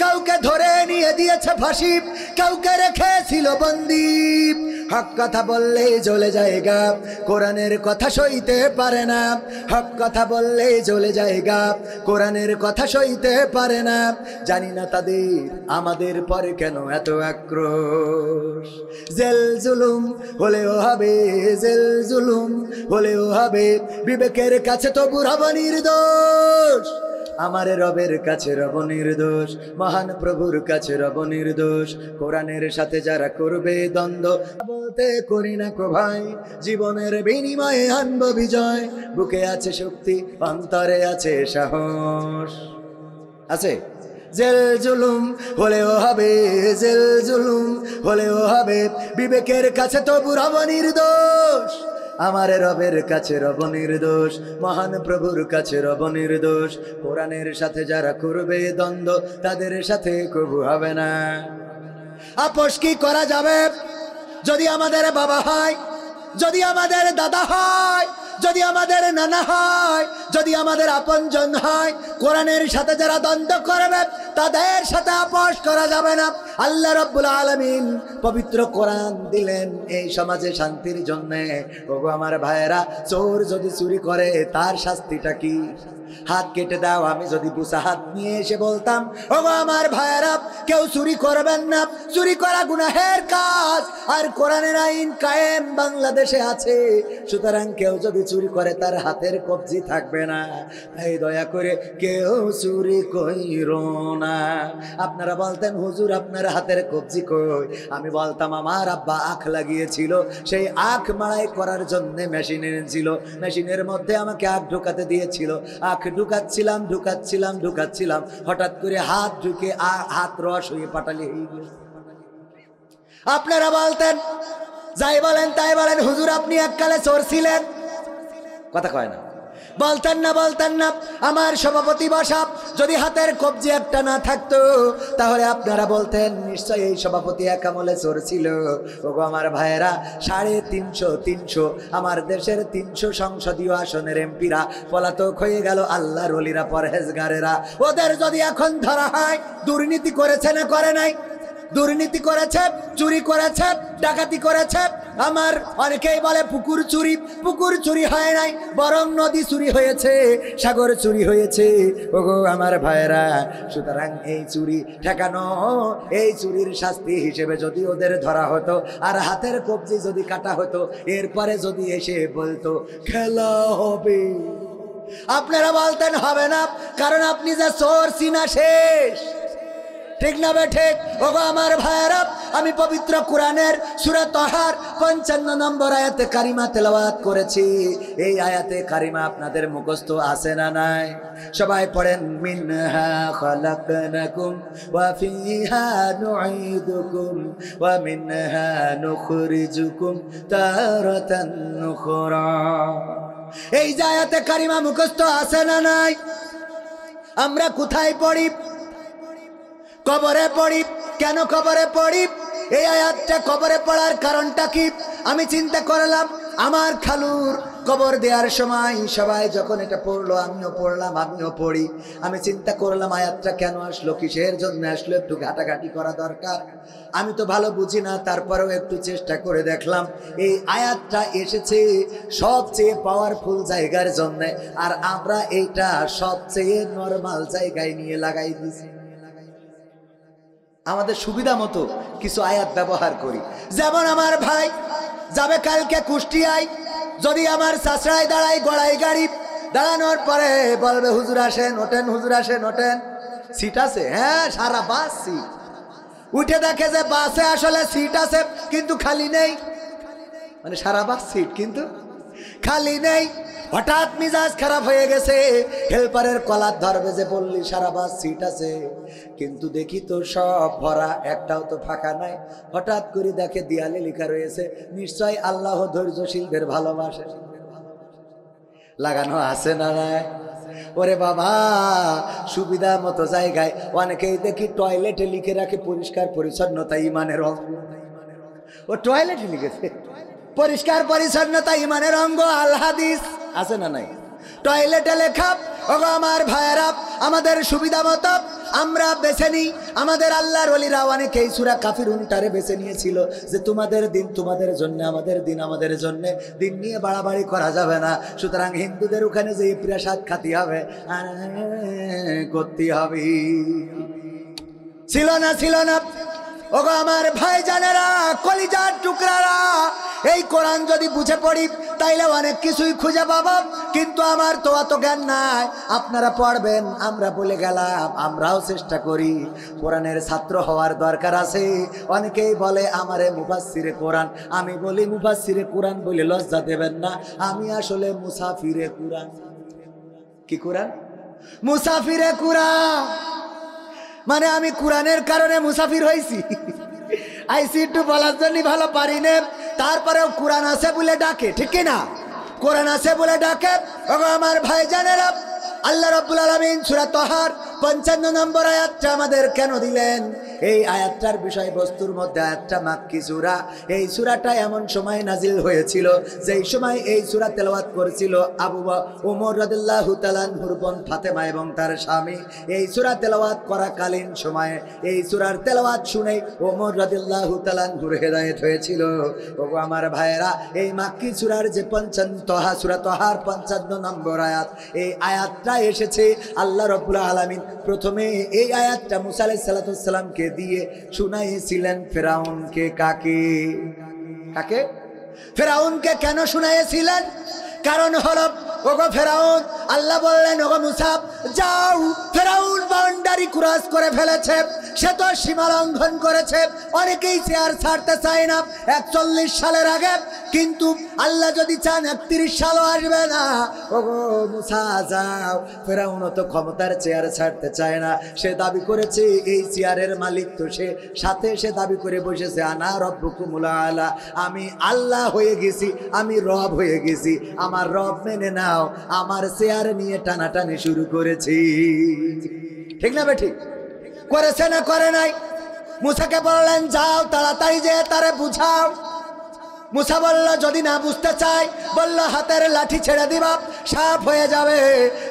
কাউকে ধরে নিয়ে দিয়েছে ফাঁসি, কাউকে রেখেছিল বন্দি। হক কথা বললেই জ্বলে যায় গা, কোরআনের কথা সইতে পারে না। হক কথা বললেই জ্বলে যায় গা, কোরআনের কথা সইতে পারে না। জানি না তাদের আমাদের পরে কেন এত আক্রোশ। জেল জুলুম হলেও হবে, জেল জুলুম হলেও হবে, বিবেকের কাছে তবু রব নির্দোষ। আমার রবের কাছে রব নির্দোষ, মহান প্রভুর কাছে রব নির্দোষ। কোরআনের সাথে যারা করবে দ্বন্দ্ব বলতে করি না কো ভাই, জীবনের বিনিময়ে আনব বিজয়। বুকে আছে শক্তি, অন্তরে আছে সাহস। আছে জেল জুলুম হলেও হবে, জেল জুলুম হলেও হবে, বিবেকের কাছে তবু রব নির্দোষ। আমার রবের কাছে রব নির্দোষ, মহান প্রভুর কাছে রব নির্দোষ। কোরআনের সাথে যারা করবে দ্বন্দ্ব তাদের সাথে কবু হবে না। আপোষ কি করা যাবে? যদি আমাদের বাবা হয়, যদি আমাদের দাদা হয়, যদি আমাদের নানা হয়, যদি আমাদের আপনজন হয়, কোরআনের সাথে যারা দ্বন্দ্ব করবে তাদের সাথে আপোষ করা যাবে না। আল্লাহ রাব্বুল আলামিন পবিত্র কোরআন দিলেন এই সমাজে শান্তির জন্য। ওগো আমার ভাইয়েরা, চোর যদি চুরি করে তার শাস্তিটা কি? হাত কেটে দাও। আমি যদি বুসা হাত নিয়ে এসে বলতাম, ওগো আমার ভাইয়েরা, কেউ চুরি করবেন না, চুরি করা গুনাহের কাজ, আর কোরআনের আইন কায়েম বাংলাদেশে আছে, সুতরাং কেউ যদি চুরি করে তার হাতের কবজি থাকবে না। এই দয়া করে কেউ চুরি কইরো না। আপনারা বলতেন, হুজুর আপনার হাতের কবজি কই? আমি বলতাম, আমার আব্বা আখ লাগিয়েছিল, সেই আখ মাড়াই করার জন্য মেশিন এনেছিল, মেশিনের মধ্যে আমাকে আখ ঢুকাতে দিয়েছিল। আখ ঢুকাচ্ছিলাম ঢুকাচ্ছিলাম ঢুকাচ্ছিলাম, হঠাৎ করে হাত ঢুকে হাত রস হয়ে পাটালি হয়ে গেল। আপনারা বলতেন, যাই বলেন তাই বলেন, হুজুর আপনি এককালে চোর ছিলেন। কথা কয় না, বলতেন না, বলতেন না। আমার সভাপতি বসাব যদি হাতের কবজি একটা না থাকতো তাহলে আপনারা বলতেন নিশ্চয়ই এই সভাপতি এক আমলে চোর ছিল। ওগো আমার ভাইয়েরা, 350 আমার দেশের 300 সংসদীয় আসনের এমপিরা পলাতক হয়ে গেল। আল্লাহর ওলিরা, পরহেজগারেরা, ওদের যদি এখন ধরা হয়, দুর্নীতি করেছে না করে নাই? দুর্নীতি করেছে, চুরি করেছে, ডাকাতি করেছে। আমার অনেকেই বলে পুকুর চুরি, পুকুর চুরি হয় নাই, বরং নদী চুরি হয়েছে, সাগর চুরি হয়েছে। ওগো আমার ভাইয়েরা, সুতরাং এই চুরি ঠেকানো, এই চুরির শাস্তি হিসেবে যদি ওদের ধরা হতো আর হাতের কবজি যদি কাটা হতো, এরপরে যদি এসে বলতো খেলা হবে, আপনারা বলতেন হবে না, কারণ আপনি যে চোর চিনা শেষ। ঠিক না বে ঠিক? ওগো আমার ভাইয়েরা, আমি পবিত্র কোরআনের সূরা তাহার 55 নম্বর আয়াতে কারিমা তেলাওয়াত করেছি। এই আয়াতে কারিমা আপনাদের মুখস্থ আছে না নাই? সবাই পড়েন, মিনহা খালাকনাকুম ওয়া ফিহা নুঈদুকুম ওয়া মিনহা নুখরিজুকুম তারাতান নুখরা। এই যে আয়াতে কারিমা মুখস্থ আছে না নাই? আমরা কোথায় পড়ি? কবরে পড়ি। কেন কবরে পড়ি? এই আয়াতটা কবরে পড়ার কারণটা কি? আমি চিন্তা করলাম, আমার খালুর কবর দেওয়ার সময় সবাই যখন এটা পড়লো, আমিও পড়লাম, আমিও পড়ি। আমি চিন্তা করলাম আয়াতটা কেন আসলো, কিসের জন্য আসলো, একটু ঘাটাঘাটি করা দরকার। আমি তো ভালো বুঝি না, তারপরেও একটু চেষ্টা করে দেখলাম। এই আয়াতটা এসেছে সবচেয়ে পাওয়ারফুল জায়গার জন্য, আর আমরা এইটা সবচেয়ে নরমাল জায়গায় নিয়ে লাগাই দিয়েছি। আমাদের সুবিধা মতো কিছু আয়াত ব্যবহার করি। যেমন আমার ভাই যাবে কালকে কুষ্টিয়ায়, যদি আমার চাচড়ায় দাঁড়াই গড়াই গাড়ি, দাঁড়ানোর পরে বলবে হুজুর আসেন ওঠেন, হুজুর আসেন ওঠেন, সিট আছে? হ্যাঁ, সারা বাস সিট। উঠে দেখে যে বাসে আসলে সিট আছে কিন্তু খালি নেই, মানে সারা বাস সিট কিন্তু খালি নেই। হঠাৎ মিজাজ খারাপ হয়ে গেছে, হেল্পারের কলার ধরবে যে বললি সারা বাস সিট আছে, কিন্তু দেখি তো সব ভরা, একটাও তো ফাঁকা নাই। হঠাৎ করে দেখে দেয়ালে লেখা রয়েছে নিশ্চয় আল্লাহ ধৈর্যশীলদের ভালোবাসে, লাগানো আছে না নাই? ওরে বাবা, সুবিধা মতো জায়গায় অনেকেই দেখি টয়লেটে লিখে রাখে পরিষ্কার পরিচ্ছন্নতা ইমানের অঙ্গ। ও টয়লেটে লিখেছে পরিষ্কার পরিচ্ছন্নতা ইমানের অঙ্গ, আল হাদিস আছে না নাই? টয়লেটে লেখা। ওগো আমার ভাইয়েরা, আমাদের সুবিধা মতো আমরা বেছে নিই। আমাদের আল্লাহর ওলিরা অনেকেই সূরা কাফিরুনটারে বেছে নিয়েছিল যে তোমাদের দিন তোমাদের জন্য, আমাদের দিন আমাদের জন্য, দিন নিয়ে বাড়াবাড়ি করা যাবে না। সুতরাং হিন্দুদের ওখানে যে প্রসাদ খাতি হবে করতে হবে, ছিল না ছিল না। ওগো আমার ভাই জানেরা, কলিজার টুকরারা, এই কোরআন যদি বুঝে পড়ি তাইলে অনেক কিছুই খুঁজে পাবো, কিন্তু আমার তো অত জ্ঞান নাই। আপনারা পড়বেন, আমরা বলে গেলাম, আমরাও চেষ্টা করি। কোরআনের ছাত্র হওয়ার দরকার আছে। অনেকেই বলে আমারে মুফাসসিরে কোরআন, আমি বলি মুফাসসিরে কোরআন বলে লজ্জা দেবেন না, আমি আসলে মুসাফিরে কোরআন। কি কোরআন? মুসাফিরে কোরআন, মানে আমি কোরআনের কারণে মুসাফির হয়েছি। আইসি একটু বলার জন্য ভালো পারি না, তারপরেও কোরআন আছে বলে ডাকে, ঠিক না? কোরআন আছে বলে ডাকে। ওগো আমার ভাই জানেরা, আল্লাহ রাব্বুল আলামিন সূরা তাহার 55 নম্বর আয়াতটা আমাদের কেন দিলেন? এই আয়াতটার বিষয়বস্তুর মধ্যে আয়াতটা মাক্কি সূরা। এই সূরাটা এমন সময় নাজিল হয়েছিল যেই সময় এই সূরা তেলাওয়াত করেছিল আবু ওমর রাদিয়াল্লাহু তাআলা আনহুর বোন ফাতেমা এবং তার স্বামী। এই সূরা তেলাওয়াত করাকালীন সময়ে এই সূরার তেলাওয়াত শুনে ওমর রাদিয়াল্লাহু তাআলা আনহুর হেদায়েত হয়েছিল। ওগো আমার ভাইয়েরা, এই মাক্কি সূরার যে 55 সূরা তাহার 55 নম্বর আয়াত, এই আয়াতটা এসেছে আল্লাহ রাব্বুল আলামিন প্রথমে এই আয়াতটা মুসা আলাইহিস সালামকে দিয়ে শুনাইছিলেন ফেরাউনকে। কাকে? কাকে? ফেরাউনকে কেন শুনাইছিলেন? কারণ হলো, ওগো ফেরাউন, আল্লাহ বললেন ওগো মুসা যাও, ফেরাউন বাউন্ডারি ক্রস করে ফেলেছে, সে তো সীমা লঙ্ঘন করেছে। অনেকেই চেয়ার ছাড়তে চায় না 41 সালের আগে, কিন্তু আল্লাহ যদি চান 31 সালও আসবে না। ওগো মুসা যাও, ফেরাউন তো ক্ষমতার চেয়ার ছাড়তে চায় না, সে দাবি করেছে এই চেয়ারের মালিক তো সে, সাথে সে দাবি করে বসেছে আনা রব্বুকুমুল আলা, আমি আল্লাহ হয়ে গেছি, আমি রব হয়ে গেছি, আমার রব মেনে নাও। আমার চেয়ার নিয়ে টানাটানি শুরু করেছি, ঠিক না বেঠিক? করেছে না করে নাই? মুসাকে বললেন যাও তাড়াতাড়ি যে তারে বুঝাও। মুসা বলল যদি না বুঝতে চাই, বলল হাতের লাঠি ছেড়ে দিবা, সাপ হয়ে যাবে।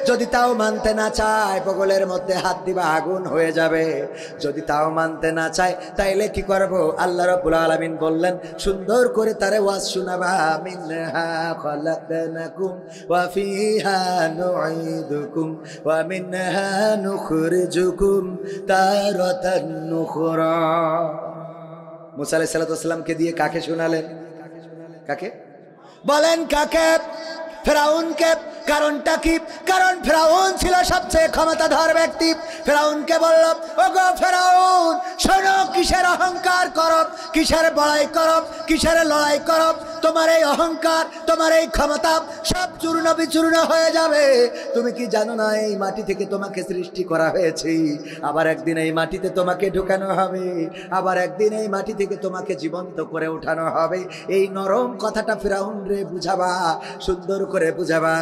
যদি তাও মানতে না চায়, বগলের মধ্যে হাত দিবা, আগুন হয়ে যাবে। যদি তাও মানতে না চায় তাইলে কি করব? আল্লাহ রাব্বুল আলামিন বললেন সুন্দর করে তারে ওয়াজ শোনাবা, মিনহা খালাকনাকুম ওয়া ফিহা নুঈদুকুম ওয়া মিনহা নুখরিজুকুম তারাতান নুখরা। মুসা আলাইহিস সালামকে দিয়ে কাকে শোনালেন? কাকে বলেন? কাকে? ফেরাউনকে। কারণটা কি? কারণ ফেরাউন ছিল সবচেয়ে ক্ষমতাধর ব্যক্তি। ফেরাউনকে বলল ওগো ফেরাউন, শোনো, কিসের অহংকার করো, কিসের বড়াই করো, কিসের লড়াই করো? তোমার এই অহংকার, তোমার এই ক্ষমতা সব চূর্ণ বিচূর্ণ হয়ে যাবে। তুমি কি জানো না এই মাটি থেকে তোমাকে সৃষ্টি করা হয়েছে, আবার একদিন এই মাটিতে তোমাকে ঢুকানো হবে, আবার একদিন এই মাটি থেকে তোমাকে জীবন্ত করে উঠানো হবে। এই নরম কথাটা ফেরাউন রে বুঝাবা, সুন্দর করে বুঝাবা।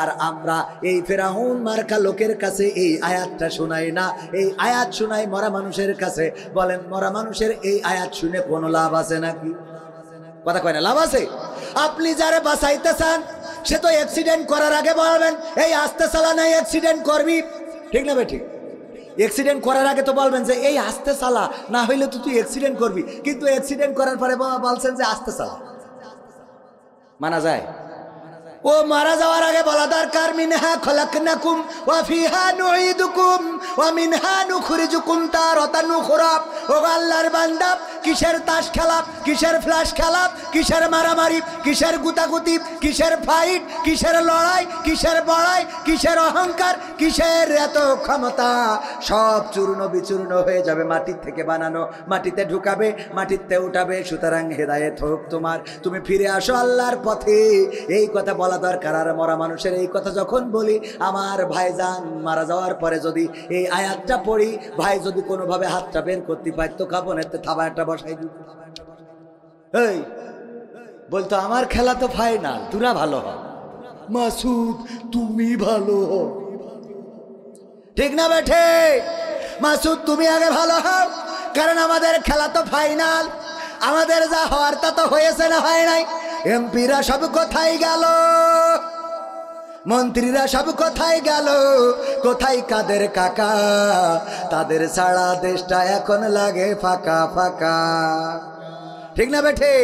আর আমরা এই ফেরাউন মার্কা লোকের কাছে এই আয়াতটা শোনাই না, এই আয়াত শোনাই মরা মানুষের কাছে। বলেন মরা মানুষের এই আয়াত শুনে কোনো লাভ আছে নাকি? কথা কয় না, লাভ আছে? আপনি যারা বাঁচাইতে চান সে তো অ্যাক্সিডেন্ট করার আগে বলবেন এই আস্তে চালা, নাই অ্যাক্সিডেন্ট করবি, ঠিক না বেঠিক? অ্যাক্সিডেন্ট করার আগে তো বলবেন যে এই আস্তে চালা, না হইলে তো তুই অ্যাক্সিডেন্ট করবি। কিন্তু অ্যাক্সিডেন্ট করার পরে বলছেন যে আস্তে চালা, মানা যায়? ও মারা যাওয়ার আগে বলা দরকার মিনহা খলাকনাকুম ওয়া ফিহা নুঈদুকুম ওয়া মিনহা নুখরিজুকুম তারাতান উখরা। ও আল্লাহর বান্দা, কিসের তাস খেলা, কিসের ফ্ল্যাশ খেলা, কিসের মারামারি, কিসের গুতাগুতি, কিসের ফাইট, কিসের লড়াই, কিসের বড়াই, কিসের অহংকার, কিসের এত ক্ষমতা, সব চূর্ণ বিচূর্ণ হয়ে যাবে। মাটির থেকে বানানো, মাটিতে ঢুকাবে, মাটিতে উঠাবে। সুতরাং হেদায়েত হোক তোমার, তুমি ফিরে আসো আল্লাহর পথে। এই কথা বলা দরকার। আর মরা মানুষের এই কথা যখন বলি, আমার ভাইজান মারা যাওয়ার পরে যদি এই আয়াতটা পড়ি, ভাই যদি কোনোভাবে হাতটা বের করতে পারতো, কাপনেতে থাবা একটা বসাই দিত। এই বলতো আমার খেলা তো ফাইনাল, তোরা ভালো হ, মাসুদ তুমি ভালো হ। ঠিক না বেঠে? মাসুদ তুমি আগে ভালো হও, কারণ আমাদের খেলা তো ফাইনাল। আমাদের যা হওয়ার তা তো হয়েছে, না হয় নাই? এমপিরা সব কোথায় গেল? মন্ত্রীরা সব কোথায় গেল? কোথায় কাদের কাকা? তাদের ছাড়া দেশটা এখন লাগে ফাঁকা ফাঁকা। ঠিক না বেঠে?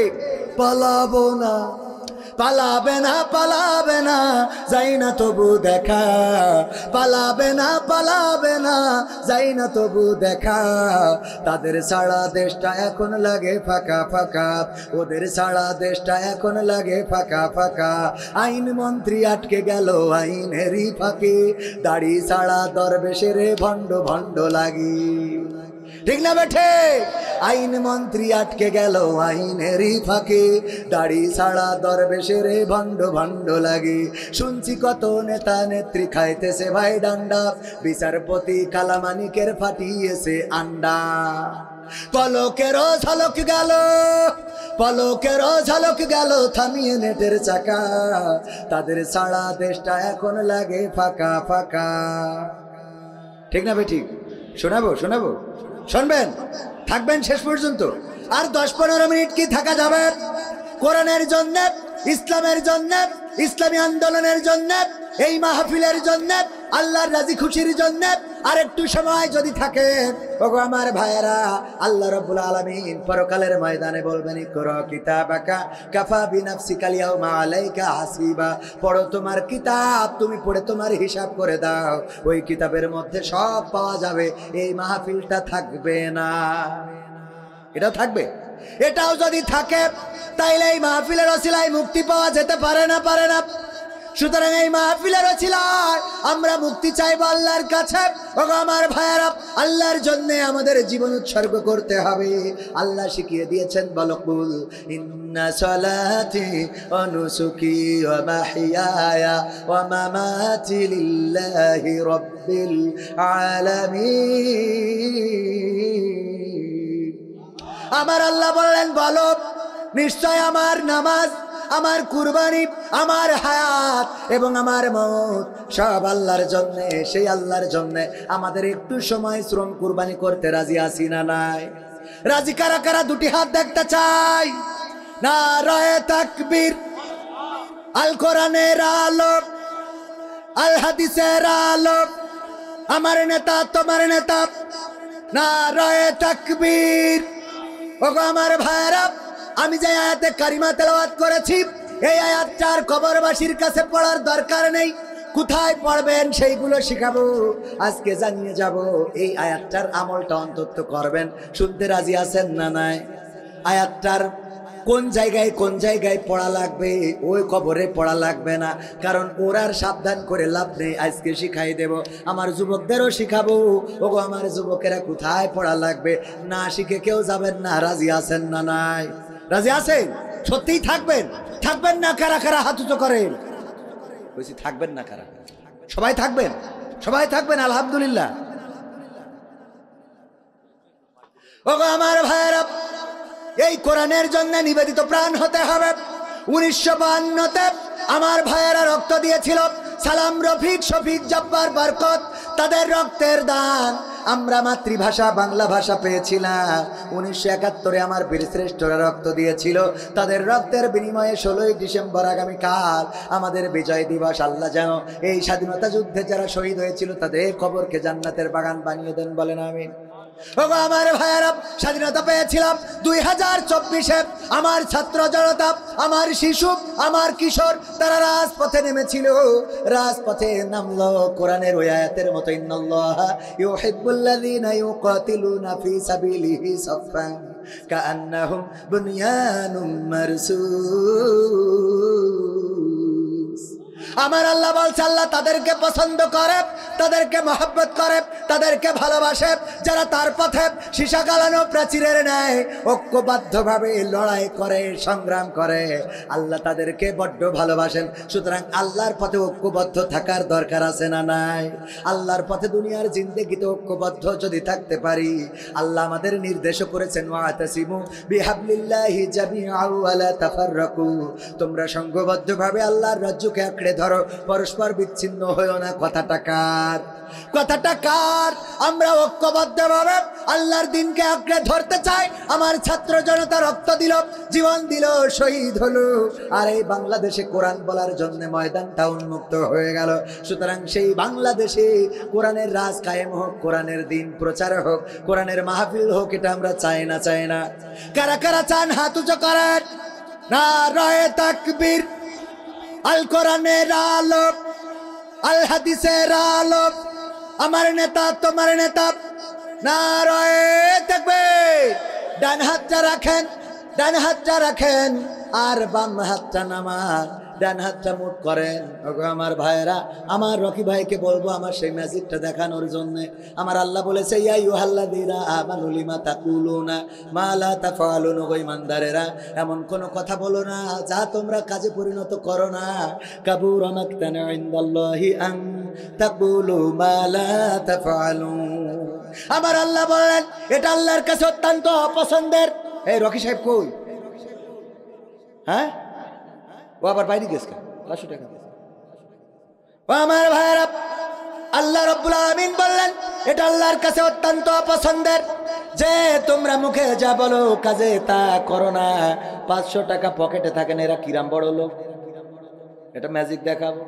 পালাবো না, পালাবে না, পালাবে না, যাই না তবু দেখা। পালাবে না, পালাবে না, যাই না তবু দেখা। তাদের ছাড়া দেশটা এখন লাগে ফাঁকা ফাঁকা, ওদের ছাড়া দেশটা এখন লাগে ফাঁকা ফাঁকা। আইন মন্ত্রী আটকে গেল আইনেরই ফাঁকে, দাড়ি ছাড়া দরবেশের ভণ্ড ভণ্ড লাগি। ঠিক না বেঠে? আইন মন্ত্রী আটকে গেল আইনেরই ফাঁকে, দাড়ি ছাড়া দরবেশের ভণ্ড ভণ্ড লাগে। শুনছি কত নেতা নেত্রী খাইতেছে ভাই ডান্ডা, বিচারপতি কালামানিকের ফাটিয়েছে আন্ডা। পলকেরও ঝলক গেল, পলকেরও ঝলক গেল থামিয়ে নেটের চাকা। তাদের ছাড়া দেশটা এখন লাগে ফাঁকা ফাঁকা। ঠিক না ভাই? ঠিক। শোনাবো শোনাবো, শুনবেন, থাকবেন শেষ পর্যন্ত। আর 10-15 মিনিট কি থাকা যাবে? কোরআনের জন্য, ইসলামের জন্য, ইসলামী আন্দোলনের জন্য, এই মাহফিলের জন্য, আল্লাহর রাজি খুশির জন্য আর একটু সময় যদি থাকে, ওগো আমার ভাইয়েরা, আল্লাহ রাব্বুল আলামিন পরকালের ময়দানে বলবেন, ইকরা কিতাবাকা কাফা বিনাফসিকাল ইয়াউমা আলাইকা হাসিবা। পড়ো তোমার কিতাব, তুমি পড়ে তোমার হিসাব করে দাও। ওই কিতাবের মধ্যে সব পাওয়া যাবে। এই মাহফিলটা থাকবে না, এটাও থাকবে। এটাও যদি থাকে, তাইলে এই মাহফিলের ওসিলায় মুক্তি পাওয়া যেতে পারে না, পারে না? সুতরাং এই মাহফিলের ওসিলায় আমরা মুক্তি চাইবো আল্লাহর কাছে। ওগো আমার ভাইয়েরা, আল্লাহর জন্য আমাদের জীবন উৎসর্গ করতে হবে। আল্লাহ শিখিয়ে দিয়েছেন, বলো কুল ইন্না সালাতি ওয়া নুসুকি ওয়া মাহইয়ায়া ওয়া মামাতি লিল্লাহি রাব্বিল আলামিন। আমার আল্লাহ বললেন, বলো নিশ্চয় আমার নামাজ, আমার কুরবানি, আমার হায়াত এবং আমার মওত সব আল্লাহর জন্য। সেই আল্লাহর জন্য আমাদের একটু সময় শ্রম কুরবানি করতে রাজি আছি না নাই? রাজি কারা কারা? দুটি হাত দেখতে চাই। নারায়ে তাকবীর। আল কোরআনের আলো, আল হাদিসের আলো, আমার নেতা তোমার নেতা। নারায়ে তাকবীর। ওগো আমার ভাইরা, আমি যে আয়াতে কারিমা তেলাওয়াত করেছি, এই আয়াতটার কবরবাসীর কাছে পড়ার দরকার নেই। কোথায় পড়বেন সেইগুলো শিখাবো, আজকে জানিয়ে যাব। এই আয়াতটার আমলটা অন্তত করবেন। শুনতে রাজি আছেন না নাই? আয়াতটার কোন জায়গায় কোন জায়গায় পড়া লাগবে, ওই কবরে পড়া লাগবে না, কারণ ওরার সাবধান করে লাভ নেই। আজকে শিখাই দেব, আমার যুবকদেরও শিখাবো। ওগো আমার যুবকেরা, কোথায় পড়া লাগবে না শিখে কেউ যাবেন না। রাজি আছেন না নাই? রাজি আছেন? সত্যিই থাকবেন? থাকবেন না কারা কারা? হাত উঁচু করেন। বলছি থাকবেন না কারা? সবাই থাকবেন? সবাই থাকবেন? আলহামদুলিল্লাহ। ওগো আমার ভাইয়েরা, এই কোরআনের জন্য নিবেদিত প্রাণ হতে হবে। 1952-তে আমার ভাইয়েরা রক্ত দিয়েছিল। সালাম, রফিক, শফিক, জব্বার, বরকত, তাদের রক্তের দান আমরা মাতৃভাষা বাংলা ভাষা পেয়েছিলাম। 1971-এ আমার বীরশ্রেষ্ঠরা রক্ত দিয়েছিল। তাদের রক্তের বিনিময়ে 16ই ডিসেম্বর আগামীকাল আমাদের বিজয় দিবস। আল্লাহ যেন এই স্বাধীনতা যুদ্ধে যারা শহীদ হয়েছিল তাদের কবরকে জান্নাতের বাগান বানিয়ে দেন, বলেন আমিন। ওগো আমার ভাইয়েরা, স্বাধীনতা পেয়েছিলাম 2024-এ। আমার ছাত্র জনতা, আমার শিশু, আমার কিশোর, তারা রাজপথে নেমেছিল, রাজপথে নামলো কোরআনের ওই আয়াতের মতো, ইন্নাল্লাহা ইউহিব্বুল্লাযীনা ইউকাতিলুনা ফী সাবিলিহি সাফফান কাআন্নাহুম বুনয়ানুম মারসুস। আমার আল্লাহ বলছে, আল্লাহ তাদেরকে পছন্দ করে, তাদেরকে মহব্বত করে, তাদেরকে ভালোবাসে যারা তার পথে সীসা গালানো প্রাচীরের ন্যায় ঐক্যবদ্ধভাবে লড়াই করে, সংগ্রাম করে। আল্লাহ তাদেরকে বড্ড ভালোবাসেন। সুতরাং আল্লাহর পথে ঐক্যবদ্ধ থাকার দরকার আছে না নাই? আল্লাহর পথে দুনিয়ার জিন্দেগিতে ঐক্যবদ্ধ যদি থাকতে পারি, আল্লাহ আমাদের নির্দেশ করেছেন, ওয়াতাসিমু বিহাবলিল্লাহি জামিআন ওয়া লা তাফাররাকু, তোমরা সংঘবদ্ধভাবে আল্লাহর রাজ্যকে আঁকড়ে ধরো, পরস্পর বিচ্ছিন্ন হইও না। কথাটা কার? কথাটা কার? আমরা ঐক্যবদ্ধভাবে আল্লাহর দিনকে আঁকড়ে ধরতে চাই। আমার ছাত্র জনতা রক্ত দিল, জীবন দিল, শহীদ হলো, আর এই বাংলাদেশে কোরআন বলার জন্য ময়দানটা উন্মুক্ত হয়ে গেল। সুতরাং সেই বাংলাদেশে কোরআনের রাজ কায়েম হোক, কোরআনের দিন প্রচার হোক, কোরআনের মাহফিল হোক, এটা আমরা চাই না? চাই না? কারা কারা চান হাত উঁচু করেন। নারায়ে তাকবীর। আল কোরআনের আলো, আল হাদিসের আলো, আমার নেতা তোমার নেতা। নারায়ে তাকবীর। ডান হাতটা রাখেন, ডান হাতটা রাখেন, আর বাম হাতটা নামান, ডান হাতটা মুখ করেন। ওগো আমার ভাইয়েরা, আমার রকি ভাইকে বলবো আমার সেই ম্যাজিকটা দেখানোর জন্য। আমার আল্লাহ বলেছে, ইয়া আইয়ুহাল্লাযীনা আমানু লিমা তাকুলুনা মা লা তাফআলুন। ওগো ঈমানদারেরা, এমন কোন কথা বলো না যা তোমরা কাজে পরিণত করো না। কাবুরা মাকতান ইনদাল্লাহি আন তাকুলু মা লা তাফআলুন। আমার আল্লাহ বলেন, এটা আল্লাহর কাছে অত্যন্ত অপছন্দের। এই রকি সাহেব কই? হ্যাঁ, ও আবার বাইরে গেছে 500 টাকা। ও আমার ভাইরা, আল্লাহ রাব্বুল আলামিন বললেন, এটা আল্লাহর কাছে অত্যন্ত অপছন্দের যে তোমরা মুখে যা বলো কাজে তা করো না। 500 টাকা পকেটে থাকেন, এরা কিরাম বড় লোক। এটা ম্যাজিক দেখাবো।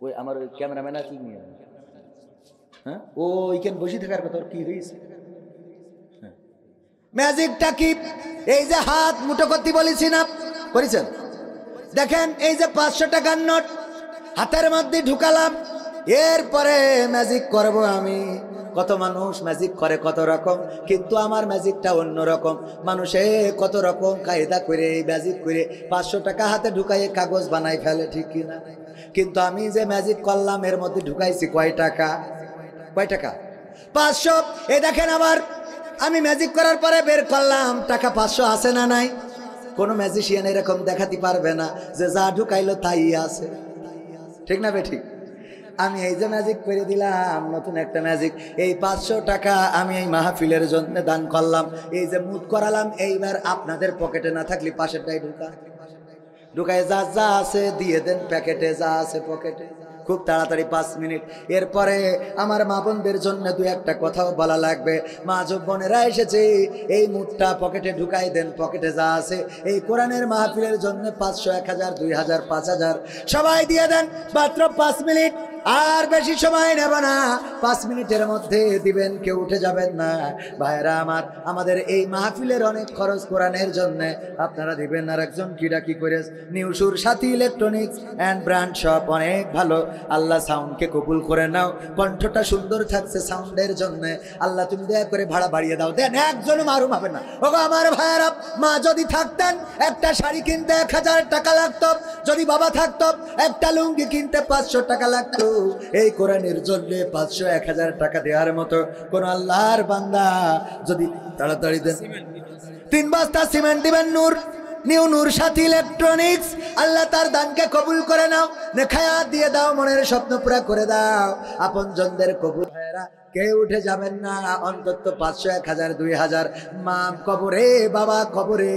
ওই আমার ওই ক্যামেরাম্যান আর কি নিয়ে, হ্যাঁ, ও ওইখানে বসে থাকার কথা, ওর কি হয়েছে? ম্যাজিকটা কি? এই যে হাত মুঠো করতে বলেছি না, করেছেন? দেখেন, এই যে 500 টাকার নোট হাতের মধ্যে ঢুকালাম, এরপরে ম্যাজিক করব আমি। কত মানুষ ম্যাজিক করে কত রকম, কিন্তু আমার ম্যাজিকটা অন্য রকম। মানুষে কত রকম কায়দা করে ম্যাজিক করে 500 টাকা হাতে ঢুকাইয়ে কাগজ বানাই ফেলে, ঠিক কিনা? কিন্তু আমি যে ম্যাজিক করলাম, এর মধ্যে ঢুকাইছি কয় টাকা? কয় টাকা? 500। এই দেখেন, আবার আমি ম্যাজিক করার পরে বের করলাম, টাকা 500 আছে না নাই? কোনো ম্যাজিশিয়ান এরকম দেখাতে পারবে না যে যা ঢুকাইলো তাই আছে, ঠিক না বে ঠিক? আমি এই যে ম্যাজিক করে দিলাম, নতুন একটা ম্যাজিক। এই 500 টাকা আমি এই মাহফিলের জন্য দান করলাম। এই যে মুট করালাম, এইবার আপনাদের পকেটে না থাকলে পাশেরটাই ঢুকায় যা যা আছে দিয়ে দেন প্যাকেটে, যা আছে পকেটে। খুব তাড়াতাড়ি 5 মিনিট। এরপরে আমার মা বোনদের জন্য 2-1টা কথাও বলা লাগবে। মা বোনেরা এসেছে, এই মুঠটা পকেটে ঢুকাই দেন, পকেটে যা আছে। এই কোরআনের মাহফিলের জন্য 500, 1000, 2000, 5000 সবাই দিয়ে দেন। মাত্র 5 মিনিট, আর বেশি সময় নেব না। 5 মিনিটের মধ্যে দিবেন, কেউ উঠে যাবেন না। ভাইরা আমার, আমাদের এই মাহফিলের অনেক খরচ কোরআনের জন্য, আপনারা দিবেন। আর একজন কিডা কি করে, নিউ সুর সাথী ইলেকট্রনিক্স অ্যান্ড ব্র্যান্ড শপ, অনেক ভালো। আল্লাহ সাউন্ডকে কবুল করে নাও, কণ্ঠটা সুন্দর থাকছে সাউন্ডের জন্য। আল্লাহ তুমি দয়া করে ভাড়া বাড়িয়ে দাও, দেন, একজনও মারুম হবে না। ওগো আমার ভাইয়েরা, মা যদি থাকতেন একটা শাড়ি কিনতে 1000 টাকা লাগতো, যদি বাবা থাকতো একটা লুঙ্গি কিনতে 500 টাকা লাগতো। এই কোরআনের জন্য 500, 1000 টাকা দেওয়ার মতো কোন আল্লাহর বান্দা যদি তাড়াতাড়ি দেন, 3 বস্তা সিমেন্ট দিবেন। নিউ নূর সাথী ইলেকট্রনিক্স, আল্লাহ তার দানকে কবুল করে নাও, নেখায়াত দিয়ে দাও, মনের স্বপ্ন পুরা করে দাও। আপনজনদের কবুল। ভাইরা, কেউ উঠে যাবেন না, অন্তত 500, 1000, 2000। মা কবরে, বাবা কবরে।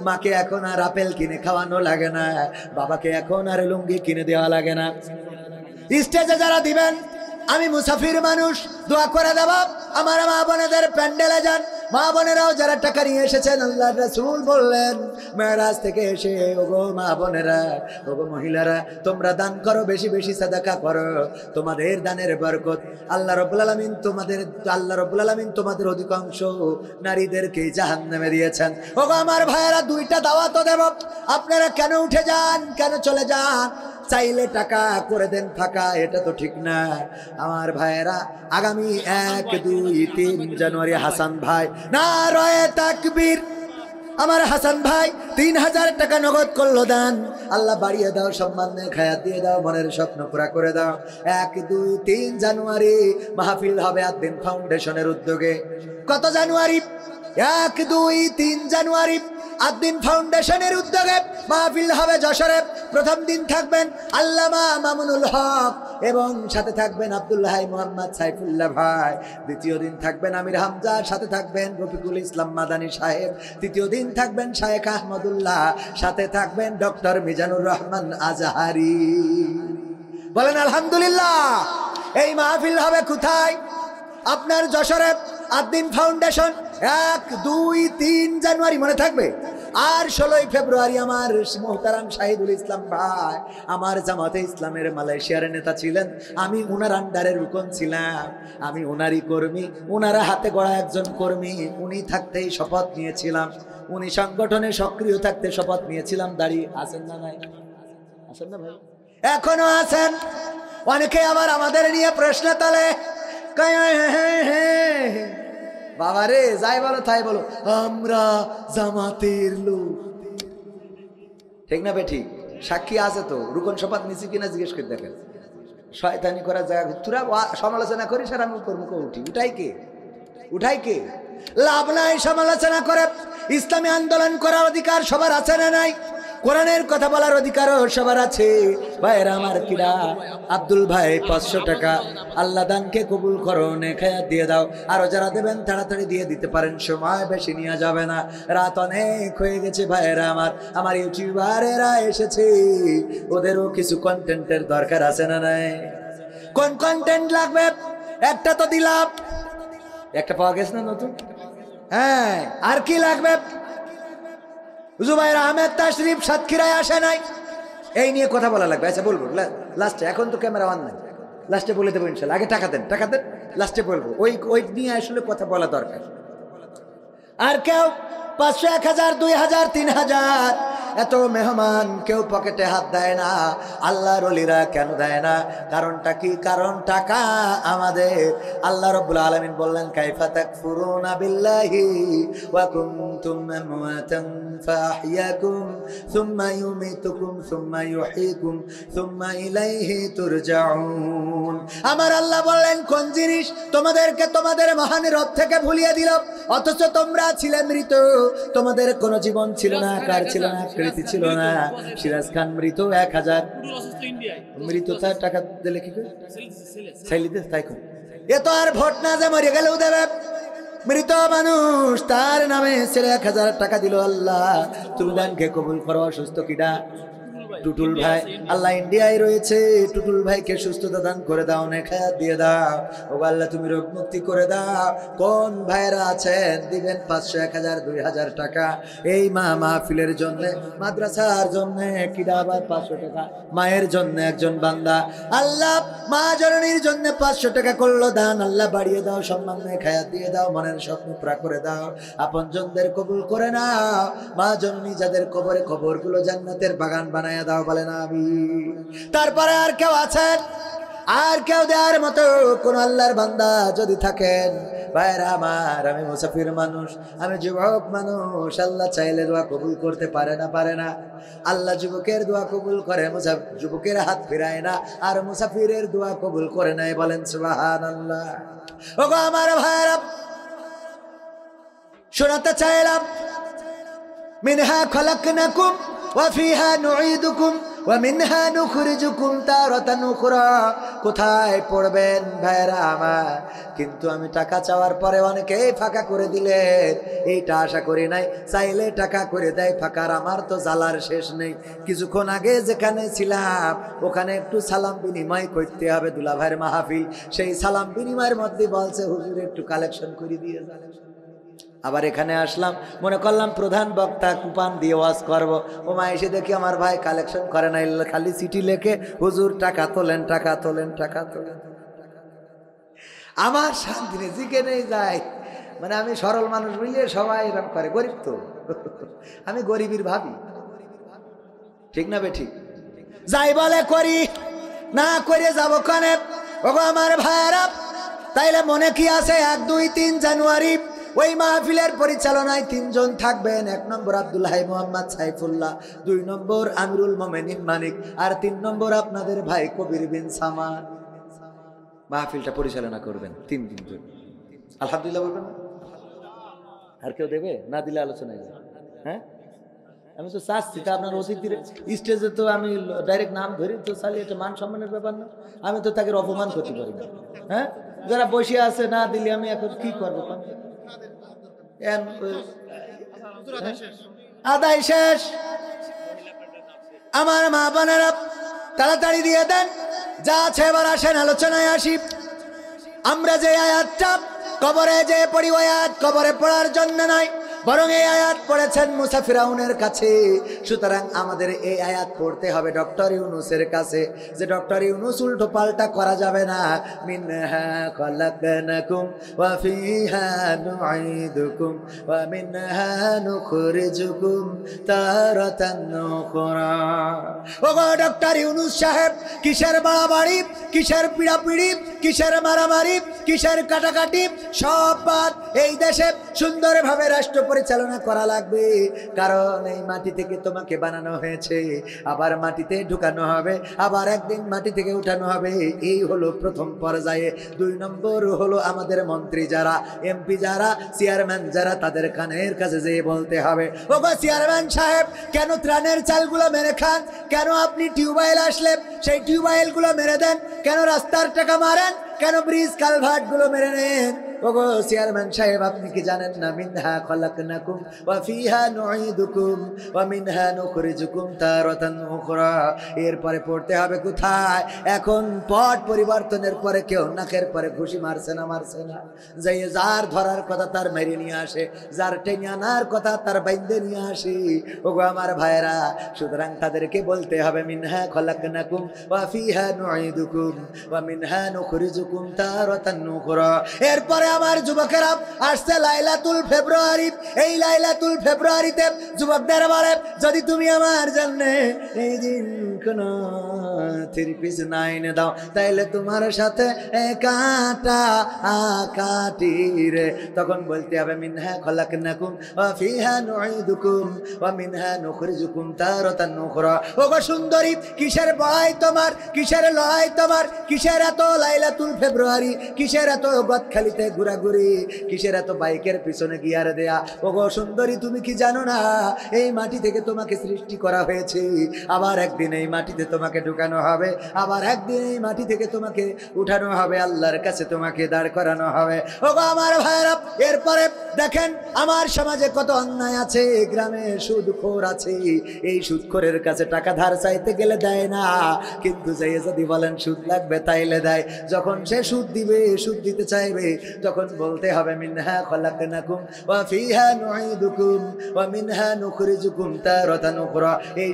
মাকে এখন আর আপেল কিনে খাওয়ানো লাগে না, বাবাকে এখন আর লুঙ্গি কিনে দেওয়া লাগে না। স্টেজে যারা দিবেন, আমি মুসাফির মানুষ, দোয়া করে দেব আমার মা বোনেদের প্যান্ডেলে যান, মা বোনেরাও যারা টাকা নিয়ে এসেছেন, আল্লাহর রাসূল বললেন মেরাজ থেকে এসে, ওগো মা বোনেরা, ওগো মহিলারা, তোমরা দান করো, বেশি বেশি সাদাকা করো, তোমাদের দানের বরকত আল্লাহ রাব্বুল আলামিন তোমাদের অধিকাংশ নারীদেরকে জাহান্নামে দিয়েছেন। ওগো আমার ভাইয়েরা, দুইটা দাওয়াত দেব, আপনারা কেন উঠে যান, কেন চলে যান? চাইলে টাকা করে দেন ফাঁকা, এটা তো ঠিক না। আমার ভাইয়েরা, আগামী 1, 2, 3 জানুয়ারি হাসান ভাই, নারায়ে তাকবীর, আমার হাসান ভাই 3000 টাকা নগদ করলো দান। আল্লাহ বাড়িয়ে দাও, সম্মান খায়াত দিয়ে দাও, মনের স্বপ্ন পুরা করে দাও। 1, 2, 3 জানুয়ারি মাহফিল হবে আদ্দিন ফাউন্ডেশনের উদ্যোগে। কত জানুয়ারি? 1, 2, 3 জানুয়ারি আদ্দিন ফাউন্ডেশনের উদ্যোগে মাহফিল হবে যশোরে। প্রথম দিন থাকবেন আল্লামা মামুনুল হক এবং সাথে থাকবেন আব্দুল্লাহ মোহাম্মদ সাইফুল্লাহ ভাই। দ্বিতীয় দিন থাকবেন আমির হামজা, সাথে থাকবেন রফিকুল ইসলাম মাদানী সাহেব। তৃতীয় দিন থাকবেন শায়েখ আহমদুল্লাহ, সাথে থাকবেন ডক্টর মিজানুর রহমান আজহারি। বলেন আলহামদুলিল্লাহ। এই মাহফিল হবে কোথায়? আপনার যশোরে আদ্দিন ফাউন্ডেশন। 1, 2, 3 জানুয়ারি মনে থাকবে। আর 16 ফেব্রুয়ারি আমার মোহতারাম শাহিদুল ইসলাম ভাই, আমার জামাতে ইসলামের মালয়েশিয়ার নেতা ছিলেন, আমি ওনার আন্ডারে রুকন ছিলাম, আমি ওনারই কর্মী, ওনারা হাতে গড়া একজন কর্মী। উনি থাকতেই শপথ নিয়েছিলাম, উনি সংগঠনে সক্রিয় থাকতে শপথ নিয়েছিলাম। দাঁড়িয়ে আছেন না? নাই আছেন না ভাই? এখনো আছেন। অনেকে আবার আমাদের নিয়ে প্রশ্ন তোলে, বাবা রে, যাই বলো তাই বলো, আমরা জামাতের লোক। ঠিক না বে? ঠিক। সাক্ষী আছে তো, রুকন শপথ নিছি কিনা জিজ্ঞেস করে দেখেন। শয়তানি করার জায়গা, তোরা সমালোচনা করিস আর আমি কর্মক উঠি। উঠাই কে? লাভ নাই সমালোচনা করে। ইসলামী আন্দোলন করার অধিকার সবার আছে না নাই? কোরআনের কথা বলার অধিকারও সবার আছে। ভাইরা আমার, কিরা আব্দুল ভাই 500 টাকা আল্লাহ দানকে কবুল করো, নেখায়াত দিয়ে দাও। আরো যারা দেবেন তাড়াতাড়ি দিয়ে দিতে পারেন, সময় বেশি নিয়ে যাবে না, রাত অনেক হয়ে গেছে। ভাইরা আমার ইউটিউবারেরা এসেছে, ওদেরও কিছু কন্টেন্টের দরকার আছে না নাই? কোন কন্টেন্ট লাগবে? একটা তো দিলাম, একটা পাওয়া গেছে না নতুন? হ্যাঁ, আর কি লাগবে? জুবাইর আহমেদ তাশরিফ সাতক্ষীরায় আসে নাই, এই নিয়ে কথা বলা লাগবে। আচ্ছা বলবো লাস্টে, এখন তো ক্যামেরা অন নাই, লাস্টে বলে দেবো ইনশাল্লাহ। আগে টাকা দেন, লাস্টে বলবো। ওই নিয়ে আসলে কথা বলা দরকার। আর কেউ 500, 1000, 2000, 3000 এত মেহমান কেউ পকেটে হাত দেয় না। আল্লাহর ওলিরা কেন দেয় না? কারণটা কি? কারণ টাকা আমাদের। আল্লাহ রাব্বুল আলামিন বললেন, কাইফা তাকফুরুনা বিল্লাহি ওয়া কুনতুম আমওয়াতান ফাআহইয়াকুম সুম্মা ইউমিতুকুম সুম্মা ইউহয়িকুম সুম্মা ইলাইহি তুরজাউন। আমার আল্লাহ বললেন, কোন জিনিস তোমাদেরকে তোমাদের মহান রব থেকে ভুলিয়ে দিল, অথচ তোমরা ছিলে মৃত, তোমাদের কোনো জীবন ছিল না, আকার ছিল না, আকৃতি ছিল না। সিরাজ খান মৃত, 1000 মৃত, তার টাকা দিলে কি করে? তাই এ তো আর ভোট না যে মরে গেলেও দেবে। মৃত মানুষ, তার নামে ছেলে 1000 টাকা দিল আল্লাহ। তুমি দানকে কবুল করো। অসুস্থ কিডা? টুটুল ভাই, আল্লাহ ইন্ডিয়ায় রয়েছে, টুটুল ভাইকে সুস্থতা দান করে দাও, নেখায়াত দিয়ে দাও। ও আল্লাহ তুমি রোগ মুক্তি করে দাও। কোন ভাইরা আছেন দিবেন 500, 1000, 2000 টাকা এই মাহফিলের জন্য, মাদ্রাসার জন্য? কিডা আবার 500 টাকা? মায়ের জন্য একজন বান্দা, আল্লাহ মা জননীর জন্য 500 টাকা করলো দান। আল্লাহ বাড়িয়ে দাও, সম্মান নেখায়াত দিয়ে দাও, মনের স্বপ্ন পুরা করে দাও, আপনজনদের কবুল করে নাও। মা জননী যাদের কবরে, কবরগুলো জান্নাতের বাগান বানায় দাও, বলেন আমিন। তারপরে আর কেউ আছেন? আর কেউ দেওয়ার মতো কোন আল্লাহর বান্দা যদি থাকেন? ভাইরা আমার, আমি মুসাফির মানুষ, আমি যুবক মানুষ। আল্লাহ চাইলে দোয়া কবুল করতে পারে না? আল্লাহ যুবকের দোয়া কবুল করে, যুবকের হাত ফিরায় না, আর মুসাফিরের দোয়া কবুল করে নাই। বলেন সুবহানাল্লাহ। ওগো আমার ভাইরা, শোনাতে চাইলাম, মিনহা খলাকনাকুম ওয়া ফিহা নুঈদুকুম ওয়া মিনহা নুখরিজুকুম তারাতান উখরা। কোথায় পড়বেন ভাইরা আমার? কিন্তু আমি টাকা চাওয়ার পরে অনেকেই ফাঁকা করে দিলেন, এইটা আশা করি নাই। চাইলে টাকা করে দেয় ফাঁকার, আমার তো জ্বালার শেষ নেই। কিছুক্ষণ আগে যেখানে ছিলাম ওখানে একটু সালাম বিনিময় করতে হবে, দুলা ভাইয়ের মাহফিল। সেই সালাম বিনিময়ের মধ্যে বলছে হুজুর একটু কালেকশন করে দিয়ে যান। আবার এখানে আসলাম, মনে করলাম প্রধান বক্তা কুপান দিয়ে ওয়াজ করবো। ও মা এসে দেখি আমার ভাই কালেকশন করে না, খালি চিঠি লেখে হুজুর টাকা তোলেন, টাকা তোলেন, টাকা তোলেন। আমার শান্তি নেই, জিকে নেই যায়। মানে আমি সরল মানুষ বুঝলে সবাই এরকম করে, গরিব তো আমি গরিবের ভাবি, ঠিক না বে ঠিক? যাই বলে করি, না করে যাবো কানে। ওগো আমার ভাইয়েরা, তাইলে মনে কি আছে 1, 2, 3 জানুয়ারি ওই মাহফিলের পরিচালনায় 3 জন থাকবেন। 1 নম্বর আব্দুল হাই মোহাম্মদ সাইফুল্লাহ, 2 নম্বর আমিরুল মোমেনিন মানিক, আর 3 নম্বর আপনাদের ভাই কবির বিন সামান। মাহফিলটা পরিচালনা করবেন 3 দিন ধরে। আলহামদুলিল্লাহ বলবেন না? আর কেউ দেবে? না দিলে আলোচনায় যাবে। হ্যাঁ, আমি তো চাচ্ছি তা আপনার অতিথির স্টেজে তো আমি ডাইরেক্ট নাম ধরি তো, চালি এটা মান সম্মানের ব্যাপার না? আমি তো তাকে অপমান করতে পারি না। হ্যাঁ, যারা বসে আছে না দিলে আমি এখন কি করবো? আদায় শেষ। আমার মা বোনেরা তাড়াতাড়ি দিয়ে দেন, যা আছে এবার আসেন আলোচনায় আসি। আমরা যে আয়াতটা কবরে যে পড়ি, ওই আয়াত কবরে পড়ার জন্য নয়, বরং এই আয়াত পড়েছেন মুসা ফিরাউনের কাছে। সুতরাং আমাদের এই আয়াত পড়তে হবে ডক্টর ইউনূসের কাছে, যে ডক্টর ইউনূস উল্টো পাল্টা করা যাবে না। মিনহা খলাকনাকুম ওয়া ফিহা নুঈদুকুম ওয়া মিনহা নুখরিজুকুম তারাতান উখরা। ওগো ডক্টর ইউনূস সাহেব, কিসের বাড়াবাড়ি, কিসের পিড়াপিড়ি, কিসের মারামারি, কিসের কাটাকাটি, সব বাদ। এই দেশে সুন্দরভাবে রাষ্ট্র পরিচালনা করা লাগবে, কারণ এই মাটি থেকে তোমাকে বানানো হয়েছে, আবার মাটিতে ঢুকানো হবে, আবার একদিন মাটি থেকে উঠানো হবে। এই হলো প্রথম পর্যায়ে। 2 নম্বর হলো আমাদের মন্ত্রী যারা, এমপি যারা, চেয়ারম্যান যারা, তাদের কানের কাছে যেয়ে বলতে হবে, ওগো চেয়ারম্যান সাহেব, কেন ত্রাণের চালগুলো মেরে খান? কেন আপনি টিউবওয়েল আসলে সেই টিউবওয়েলগুলো মেরে দেন? কেন রাস্তার টাকা মারেন? কেন ব্রিজ কালভার্ট গুলো মেরে নেন? ওগো চেয়ারম্যান সাহেব, আপনি কি জানেন না মিনহা খলাকনাকুম ওয়া ফিহা নুঈদুকুম ওয়া মিনহা নুখরিজুকুম তারাতান উখরা। এরপরে পড়তে হবে কোথায়? এখন পট পরিবর্তনের পরে কেউ নাকের পরে ঘুষি মারছে না? মারছে না? যাই যার ধরার কথা তার মেরে নিয়ে আসে, যার টেনে আনার কথা তার বাইন্দে নিয়ে আসে। ওগো আমার ভাইরা, সুতরাং তাদেরকে বলতে হবে মিনহা খলাকনাকুম ওয়া ফিহা নুঈদুকুম ওয়া মিনহা নুখরিজুকুম তারাতান উখরা। এরপরে আমার যুবকেরা, আসছে লাইলাতুল ফেব্রুয়ারি। এই লাইলাতুল ফেব্রুয়ারিতে যুবকদের বলে, যদি তুমি আমার জন্য এই দিন কোন 3 পিস 9 দাও, তাইলে তোমার সাথে কাটা কাটি রে। তখন বলতে হবে মিনহা খলাকনাকুম ওয়া ফিহা নুঈদুকুম ওয়া মিনহা নুখরিজুকুম তারাতান উখরা। ওগো সুন্দরী, কিসের ভয় তোমার, কিসের লড়াই তোমার, কিসের এত লাইলাতুল ফেব্রুয়ারি, কিসের এত গদখালিতে ঘোরাঘুরি, কিসের এত বাইকের পিছনে গিয়ার দেয়া? ওগো সুন্দরী, তুমি কি জানো না এই মাটি থেকে তোমাকে সৃষ্টি করা হয়েছে, আবার একদিন এই মাটিতে তোমাকে ঢুকানো হবে, আবার একদিন এই মাটি থেকে তোমাকে উঠানো হবে, আল্লাহর কাছে তোমাকে দাঁড় করানো হবে। ওগো আমার ভাইরা, এরপরে দেখেন আমার সমাজে কত অন্যায় আছে, গ্রামে সুদখোর আছে। এই সুদখোরের কাছে টাকা ধার চাইতে গেলে দেয় না, কিন্তু যাই যদি বলেন সুদ লাগবে তাইলে দেয়। যখন সে সুদ দিবে, সুদ দিতে চাইবে, তখন বলতে হবে মিনহা খলাকনাকুম ওয়া ফিহা নুঈদুকুম ওয়া মিনহা নুখরিজুকুম তারাতান উখরা। এই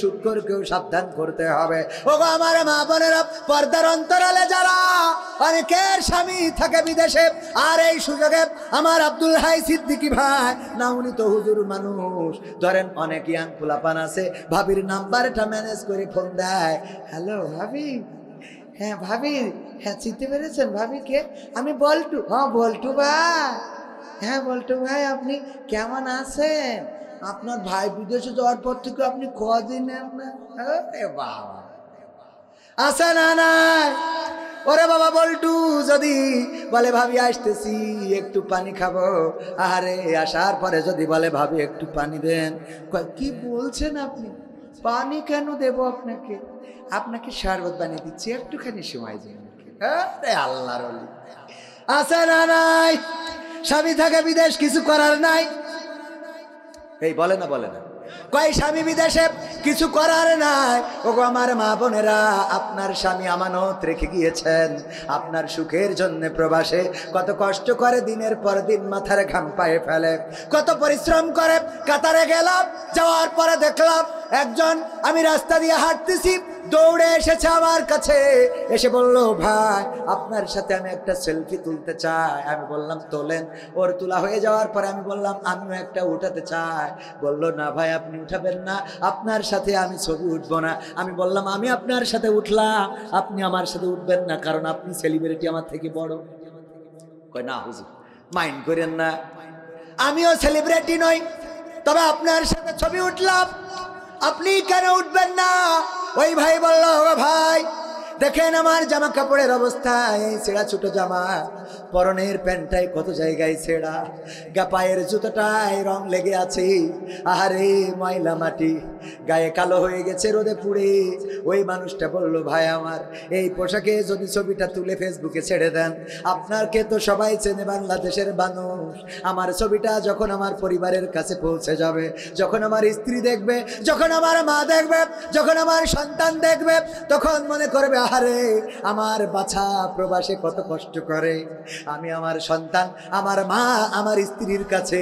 সুদখোরকেও সাবধান করতে হবে। ওগো আমার মা বোনেরা, পর্দার অন্তরালে যারা, অনেকের স্বামী থাকে বিদেশে, আর এই সুযোগে আমার আব্দুল হাই সিদ্দিকী ভাই, না উনি তো হুজুর মানুষ, ধরেন অনেক ইয়াং পোলাপান আছে, ভাবির নাম্বারটা ম্যানেজ করে ফোন দেয়, হ্যালো ভাবি, হ্যাঁ ভাবি, হ্যাঁ চিনতে পেরেছেন ভাবি কে? আমি বল্টু। হ্যাঁ বল্টু ভাই, হ্যাঁ বল্টু ভাই, আপনি কেমন আছেন? আপনার ভাই বিদেশে যাওয়ার পর থেকে আপনি কদিন বাবা আসে না? নাই ওরে বাবা বল্টু যদি বলে ভাবি আসতেছি একটু পানি খাবো, আরে আসার পরে যদি বলে ভাবি একটু পানি দেন, কি বলছেন আপনি? পানি কেন দেব আপনাকে? আপনাকে শরবত বানিয়ে দিচ্ছি, একটুখানি সময় দিন। আরে আল্লাহর ওলি আছে না নাই? স্বামী থাকে বিদেশ, কিছু করার নাই। এই বলে না বলে না, কয় স্বামী বিদেশে কিছু করার নাই। ওগো আমার মা বোনেরা, আপনার স্বামী আমানত রেখে গিয়েছেন আপনার সুখের জন্য প্রবাসে। কত কষ্ট করে দিনের পর দিন মাথার ঘাম পায়ে ফেলে, কত পরিশ্রম করে। কাতারে গেলাম, যাওয়ার পরে দেখলাম একজন, আমি রাস্তা দিয়ে হাঁটতেছি, দৌড়ে এসেছে আমার কাছে, এসে বলল, ভাই আপনার সাথে আমি একটা সেলফি তুলতে চাই। আমি বললাম তোলেন। ওর তোলা হয়ে যাওয়ার পরে আমি বললাম আমিও একটা উঠাতে চাই। বললো না ভাই আপনি উঠাবেন না, আপনার সাথে আমি ছবি উঠবো না। আমি বললাম আমি আপনার সাথে উঠলাম, আপনি আমার সাথে উঠবেন না, কারণ আপনি সেলিব্রিটি আমার থেকে বড়। কয় না হুজুর মাইন্ড করেন না, আমিও সেলিব্রিটি নই, তবে আপনার সাথে ছবি উঠলাম, আপনি কেন উঠবেন না? ওই ভাই বলল, ভাই দেখেন আমার জামা কাপড়ের অবস্থা, এই ছেঁড়া ছোট জামা, পরনের প্যান্টটাই কত জায়গায় ছেঁড়া, পায়ের জুতোটায় রং লেগে আছে, আহারে ময়লা মাটি, গায়ে কালো হয়ে গেছে রোদে পুড়ে। ওই মানুষটা বলল, ভাই আমার এই পোশাকে যদি ছবিটা তুলে ফেসবুকে ছেড়ে দেন, আপনাকে তো সবাই চেনে, বাংলাদেশের মানুষ। আমার ছবিটা যখন আমার পরিবারের কাছে পৌঁছে যাবে, যখন আমার স্ত্রী দেখবে, যখন আমার মা দেখবে, যখন আমার সন্তান দেখবে, তখন মনে করবে আহারে আমার বাছা প্রবাসে কত কষ্ট করে। আমি আমার সন্তান, আমার মা, আমার স্ত্রীর কাছে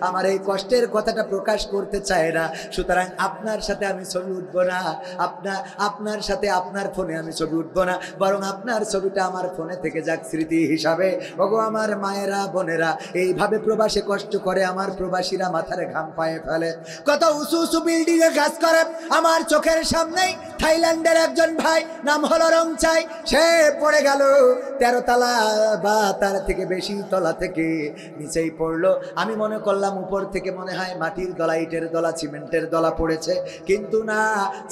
আমার এই কষ্টের কথাটা প্রকাশ করতে চাই না। সুতরাং আপনার সাথে আমি ছবি উঠবো না, আপনার সাথে আপনার ফোনে আমি ছবি উঠবো না, বরং আপনার ছবিটা আমার ফোনে থেকে যাক স্মৃতি হিসাবে। ওগো আমার মায়েরা বোনেরা, এইভাবে প্রবাসে কষ্ট করে আমার প্রবাসীরা মাথার ঘাম পায়ে ফেলে, কত উঁচু উঁচু বিল্ডিং এ কাজ করে। আমার চোখের সামনেই থাইল্যান্ডের একজন ভাই, নাম হলো রংচাই, সে পড়ে গেল 13 তলা বা তার থেকে বেশি তলা থেকে নিচেই পড়লো। আমি মনে করলাম উপর থেকে মনে হয় মাটির দলা, ইটের দলা, সিমেন্টের দলা পড়েছে, কিন্তু না,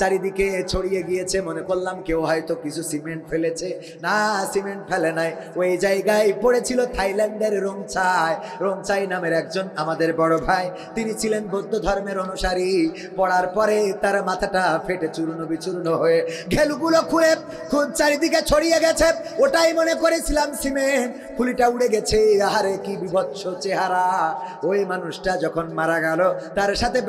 চারিদিকে ছড়িয়ে গিয়েছে। মনে করলাম কেউ হয়তো কিছু সিমেন্ট ফেলেছে, না সিমেন্ট ফেলে নাই, ওই জায়গায় পড়েছিল থাইল্যান্ডের রংচাই। রংচাই নামের একজন আমাদের বড় ভাই, তিনি ছিলেন বৌদ্ধ ধর্মের অনুসারী। পড়ার পরে তার মাথাটা ফেটে চূর্ণ বিচূর্ণ হয়ে ঘেলুগুলো খুলে খুব চারিদিকে ছড়িয়ে গেছে। ওটাই মনে করেছিলাম সিমেন্ট, ফুলিটা উড়ে গেছে। আহারে কি বিভৎস চেহারা। ওই মানুষটা যখন মারা গেল, তার সাথে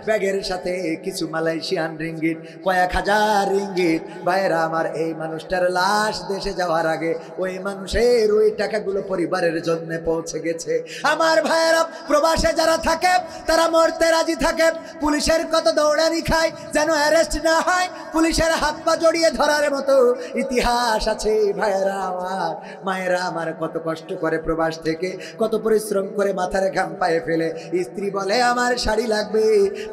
ব্যাগের সাথে কিছু মালয়েশিয়ান রিঙ্গিট, কয়েক হাজার রিঙ্গিট। ভাইয়েরা আমার, এই মানুষটার লাশ দেশে যাওয়ার আগে ওই মানুষের ওই টাকাগুলো পরিবারের জন্য পৌঁছে গেছে। আমার ভাইয়েরা প্রবাসে যারা থাকে তারা মরতে রাজি থাকে, পুলিশের কত দৌড়ানি খায় যেন অ্যারেস্ট না হয়, পুলিশের হাত পা জড়িয়ে ধরার মতো ইতিহাস আছে। ভাইয়েরা আমার, মায়েরা আমার, কত কষ্ট করে প্রবাস থেকে, কত পরিশ্রম করে মাথার ঘাম পায়ে ফেলে। স্ত্রী বলে আমার শাড়ি লাগবে,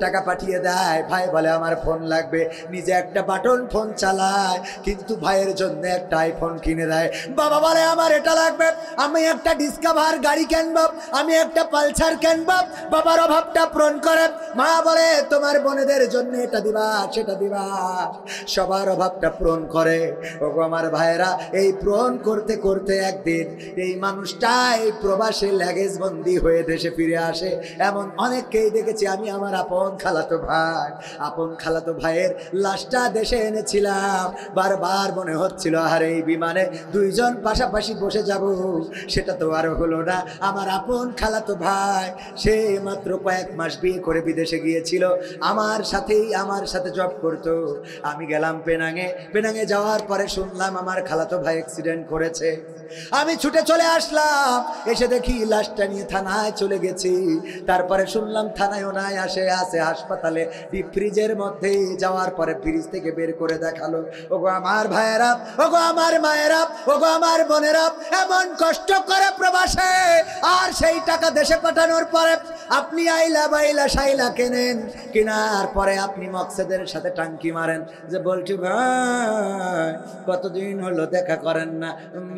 টাকা পাঠিয়ে দেয়। ভাই বলে আমার ফোন লাগবে, নিজে একটা বাটন ফোন চালায়, কিন্তু ভাইয়ের জন্য একটা আইফোন কিনে দেয়। বাবা বলে আমার এটা লাগবে, আমি একটা ডিসকভার গাড়ি কিনবো, আমি একটা পালসার কিনবো। বাবার অভাবটা পূরণ করে। মা বলে তোমার বোনেদের জন্য এটা দিবা, সেটা দিবা, সবার অভাবটা পূরণ করে। ওগো আমার ভাইয়েরা, এই পূরণ করতে করতে একদিন এই মানুষটাই প্রবাসে ল্যাগেজ বন্দি হয়ে দেশে ফিরে আসে। এমন অনেককেই দেখেছি আমি। আমার আপন খালাতো ভাইয়ের লাশটা দেশে এনেছিলাম। বারবার মনে হচ্ছিল আর এই বিমানে দুইজন পাশাপাশি বসে যাব, সেটা তো আরো হলো না। আমার আপন খালাতো ভাই, সে মাত্র কয়েক মাস বিয়ে করে বিদেশে গিয়েছিল, আমার সাথে জব করতো। আমি গেলাম পেনাঙে যাওয়ার পরে শুনলাম আমার খালাতো ভাই অ্যাক্সিডেন্ট করেছে। আমি ছুটে চলে আসলাম, এসে দেখি লাশটা নিয়ে থানায় চলে গেছি। তারপরে শুনলাম থানায়ও নাই, আছে হাসপাতালে ডিপ ফ্রিজের মধ্যে। যাওয়ার পরে ফ্রিজ থেকে বের করে দেখালো। ওগো আমার ভাইয়েরা, ওগো আমার মায়েরা, ওগো আমার বোনেরা, এমন কষ্ট করে প্রবাসে, আর সেই টাকা দেশে পাঠানোর পরে আপনি আইলা বাইলা সাইলা কেনেন, কেনার পরে আপনি মকসেদের সাথে টাঙ্কি মারেন, যে বলছি ভাই কতদিন হলো দেখা করেন না।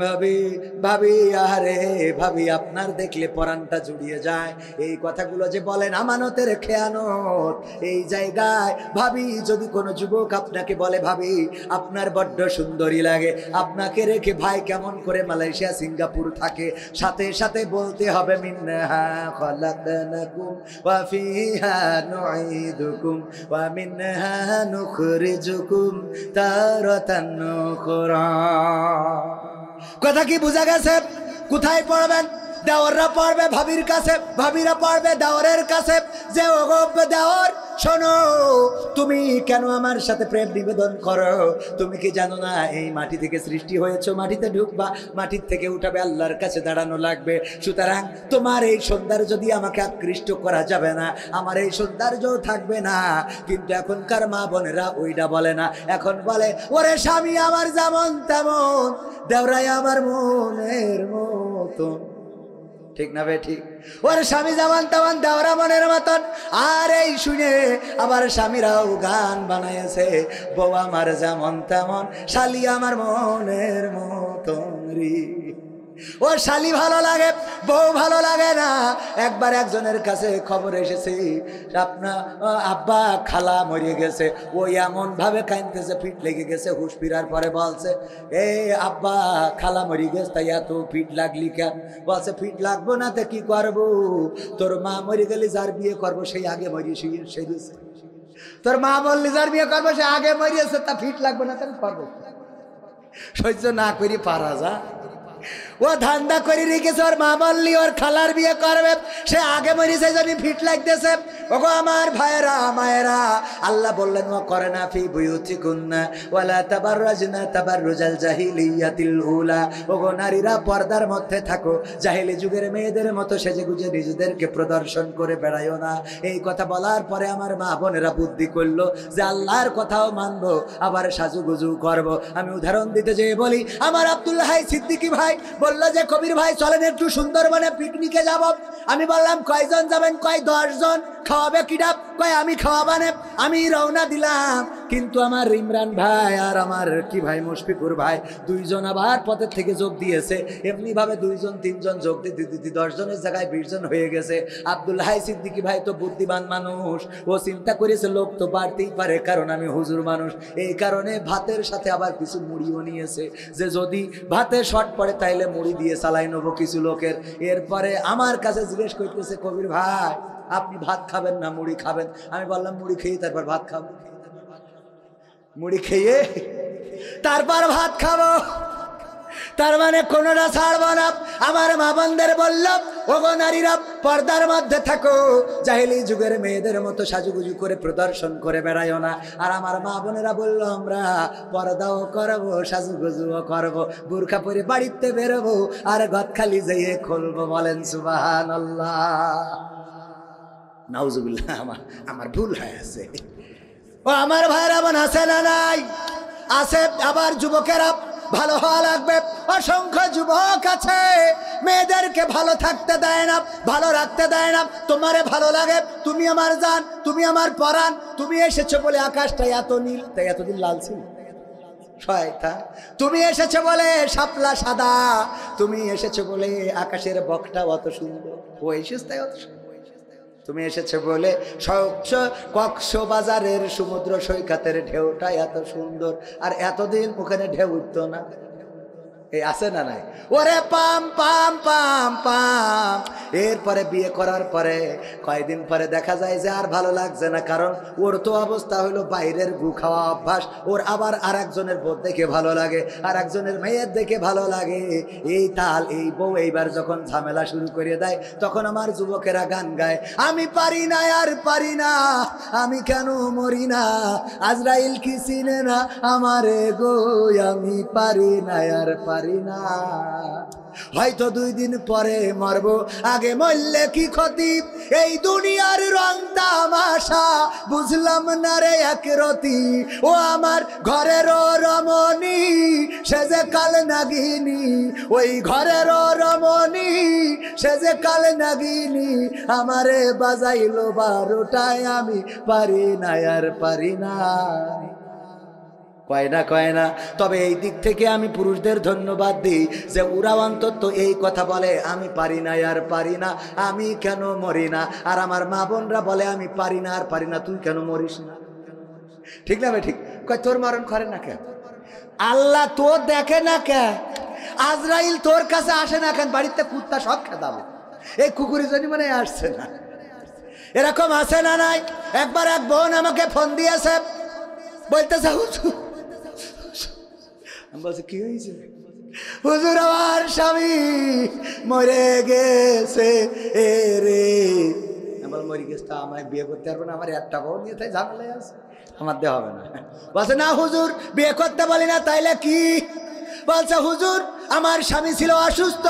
ভাবি ভাবি আরে ভাবি আপনার দেখলে পরানটা জুড়িয়ে যায়। এই কথাগুলো যে বলেন আমানতের খেয়ানত। এই জায়গায় ভাবি যদি কোনো যুবক আপনাকে বলে ভাবি আপনার বড্ড সুন্দরী লাগে, আপনাকে রেখে ভাই কেমন করে মালয়েশিয়া সিঙ্গাপুর থাকে, সাথে সাথে বলতে হবে মিনহা খলাকনাকুম ওয়া ফিহা নুঈদুকুম ওয়া মিনহা নুখরিজুকুম তারাতান উখরা। কথা কি বোঝা গেছে? কোথায় পড়বেন? দেওররা পড়বে ভাবির কাছে, ভাবিরা পড়বে দেওরের কাছে যে ওগো দেওর শোনো, তুমি কেন আমার সাথে প্রেম নিবেদন করো? তুমি কি জানো না এই মাটি থেকে সৃষ্টি হয়েছো, মাটিতে ঢুকবা, মাটির থেকে উঠাবে, আল্লাহর কাছে দাঁড়ানো লাগবে। সুতরাং তোমার এই সৌন্দর্য যদি আমাকে আকৃষ্ট করা যাবে না, আমার এই সৌন্দর্য থাকবে না। কিন্তু এখনকার মা বোনেরা ওইটা বলে না, এখন বলে ওরে স্বামী আমার যেমন তেমন, দেওরাই আমার মনের মতন। ঠিক না বে ঠিক? ওর স্বামী যেমন তেমন দেওরা মনের মতন। আর এই শুনে আবার স্বামীরাও গান বানাইছে, বউ আমার যেমন তেমন, শালি আমার মনের মতন রে। ও শালি ভালো লাগে, বউ ভালো লাগে না। একবার একজনের কাছে খবর এসেছে আপনার আব্বা খালা মরে গেছে। ও এমন ভাবে কাঁদতেছে, ফিট লেগে গেছে। হুশ ফিরার পরে বলছে এ আব্বা খালা মরে গেছে, তাই এত ফিট লাগলি কেন? বলছে ফিট লাগবো না তো কি করবো, তোর মা মরে গেলে যার বিয়ে করবো সেই আগে মরিয়েছে। তোর মা বললি যার বিয়ে করবো সে আগে মরিয়েছে, তা ফিট লাগবো না তাহলে করবো? সহ্য না করি পারা যা। ও ধান্দা করে রেখেছে, ওর মা বললি ওর খালার বিয়ে করবে, সে আগে মরিছে যদি ফিট লাগতেছে। ওগো আমার ভাইয়েরা মায়েরা, আল্লাহ বললেন ও করে না ফি বুয়ুতিকুন্না ওয়ালা তাবাররাজনা তাবাররুজাল জাহিলিয়াতিল উলা। ওগো নারীরা পর্দার মধ্যে থাকো, জাহিলি যুগের মেয়েদের মতো সেজেগুজে নিজেদেরকে প্রদর্শন করে বেড়াইও না। এই কথা বলার পরে আমার মা বোনেরা বুদ্ধি করলো যে আল্লাহর কথাও মানবো, আবার সাজুগুজু করবো। আমি উদাহরণ দিতে যেয়ে বলি, আমার আব্দুল্লাহ সিদ্দিকী ভাই বললো যে কবির ভাই চলেন একটু সুন্দরবনে পিকনিকে যাব। আমি বললাম কয়জন যাবেন? কয় 10 জন। খাওয়াবে কিডা? কয় আমি খাওয়াবানে। আমি রওনা দিলাম, কিন্তু আমার ইমরান ভাই আর আমার কি ভাই মুশফিকুর ভাই দুইজন আবার পথের থেকে যোগ দিয়েছে। এমনি ভাবে 2 জন 3 জন যোগ দিতে 10 জনের জায়গায় 20 জন হয়ে গেছে। আব্দুল্লাহ সিদ্দিকী ভাই তো বুদ্ধিমান মানুষ, ও চিন্তা করেছে লোক তো বাড়তেই পারে, কারণ আমি হুজুর মানুষ। এই কারণে ভাতের সাথে আবার কিছু মুড়িও নিয়েছে, যে যদি ভাতে শর্ট পড়ে তাইলে মুড়ি দিয়ে চালাই নেবো কিছু লোকের। এরপরে আমার কাছে জিজ্ঞেস করতেছে কবির ভাই আপনি ভাত খাবেন না মুড়ি খাবেন? আমি বললাম মুড়ি খেয়ে তারপর ভাত খাবো, মুড়ি খেয়ে তারপর ভাত খাবো। তার মানে কোনোটা ছাড়বো না। আমার মা বোনদের বললাম ওগো নারীরা পর্দার মধ্যে থাকো, জাহেলি যুগের মেয়েদের মতো সাজুগুজু করে প্রদর্শন করে বেড়াইও না। আর আমার মা বোনেরা বললো আমরা পর্দাও করবো সাজুগুজুও করবো, বুরখা পরে বাড়িতে বেরোবো আর গদখালি যেয়ে খুলবো। বলেন সুবহানাল্লাহ। নাউজুবিল্লাহ, আমার ভুল হয়ে আছে। ও আমার ভাইরা বোন আছে না নাই? আছে। আবার যুবকেরা ভালো হওয়া লাগবে। অসংখ্য যুবক আছে মেয়েদেরকে ভালো থাকতে দেয় না, ভালো রাখতে দেয় না। তোমারে ভালো লাগে, তুমি আমার জান, তুমি আমার পরাণ। তুমি এসেছো বলে আকাশটা এত নীল, তাই এতদিন লাল ছিল শয়তান। তুমি এসেছো বলে শাপলা সাদা, তুমি এসেছো বলে আকাশের বকটা অত সুন্দর, ও এসেছ তাই অত সুন্দর। তুমি এসেছো বলে কক্সবাজারের সমুদ্র সৈকতের ঢেউটা এত সুন্দর, আর এতদিন ওখানে ঢেউ উঠতো না। এই আছে না নাই? ওরে পাম পাম পাম পাম। এরপরে বিয়ে করার পরে কয়েকদিন পরে দেখা যায় যে আর ভালো লাগছে না, কারণ ওর তো অবস্থা হলো বাইরের গু খাওয়া অভ্যাস। ওর আবার আর একজনের বোধ দেখে ভালো লাগে, আর একজনের মেয়ের দেখে ভালো লাগে। এই তাল এই বউ এইবার যখন ঝামেলা শুরু করে দেয়, তখন আমার যুবকেরা গান গায়, আমি পারি না আর পারি না, আমি কেন মরি না, আজরাইল কি চিনে না আমারে গো, আমি পারি না আর পারি না। হয়তো 2 দিন পরে মরবো, আগে মরলে কি ক্ষতি, এই দুনিয়ার রং তামাশা বুঝলাম না রে একরতি। ও আমার ঘরের রমণী সে যে কাল নাগিনী, ওই ঘরের রমণী সে যে কাল নাগিনী, আমারে বাজাইলো 12টায়, আমি পারি না আর পারি না। কয় না। তবে এই দিক থেকে আমি পুরুষদের ধন্যবাদ দিই যে ওরা অন্তত এই কথা বলে আমি পারি না আর পারি না, আমি কেন মরি না। আর আমার মা বোনরা বলে আমি পারি না আর পারি না, তুই কেন মরিস না। ঠিক না ভাই? ঠিক। কয় তোর মরণ করে না কেন? আল্লাহ তোর দেখে না কেন? আজরাইল তোর কাছে আসে না কেন? বাড়িতে কুত্তা সব খেদাবো, এই কুকুরের জন্য মানে আসছে না। এরকম আছে না নাই? একবার এক বোন আমাকে ফোন দিয়েছে, বলতেছে আমি বলছি কি হয়েছে? হুজুর আমার স্বামী মরে গেছে এ রে। আমি বল মরে গেছে তা আমায় বিয়ে করতে পারবো না? আমার একটা বউ নিয়ে তাই ঝামেলায় আছে, আমার দেওয়া হবে না। বলছে না হুজুর বিয়ে করতে বলি না, তাইলে কি? বলছে হুজুর আমার স্বামী ছিল অসুস্থ,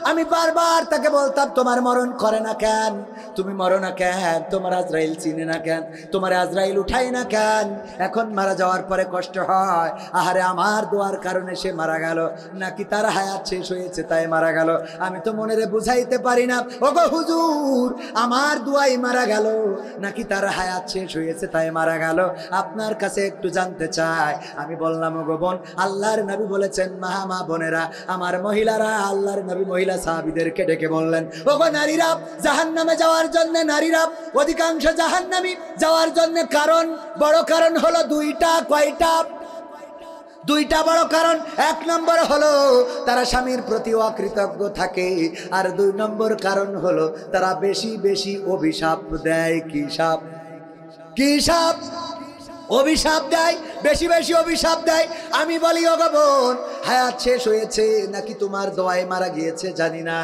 আমি বারবার তাকে বলতাম তোমার মরণ করে না কেন, তুমি মরো না কেন, তোমার আজরাইল চিনে না কেন, তোমার আজরাইল উঠাই না কেন, এখন মারা যাওয়ার পরে কষ্ট হয়। আহারে আমার দোয়ার কারণে সে মারা গেল, নাকি তার হায়াত শেষ হয়েছে তাই মারা গেল, আমি তো মনেরে বুঝাইতে পারি না। ওগো হুজুর আমার দোয়াই মারা গেল, নাকি তার হায়াত শেষ হয়েছে তাই মারা গেল, আপনার কাছে একটু জানতে চাই। আমি বললাম ওগো বোন, আল্লাহর নবী বলেছেন, মা বোনেরা আমার মহিলারা, আল্লাহর নবী মহিলা সাহাবীদেরকে ডেকে বললেন, ওগো নারীরা জাহান্নামে যাওয়ার জন্য, নারীরা অধিকাংশ জাহান্নামী যাওয়ার জন্য কারণ, বড় কারণ হলো দুইটা। কয়টা? দুইটা বড় কারণ। এক নম্বর হলো তারা স্বামীর প্রতি অকৃতজ্ঞ থাকে, আর দুই নম্বর কারণ হলো তারা বেশি বেশি অভিশাপ দেয়। কি সাপ? কি সাপ? অভিশাপ দেয়, বেশি বেশি অভিশাপ দেয়। আমি বলি ওগো বোন, হায়াত শেষ হয়েছে নাকি তোমার দোয়ায় মারা গিয়েছে জানি না,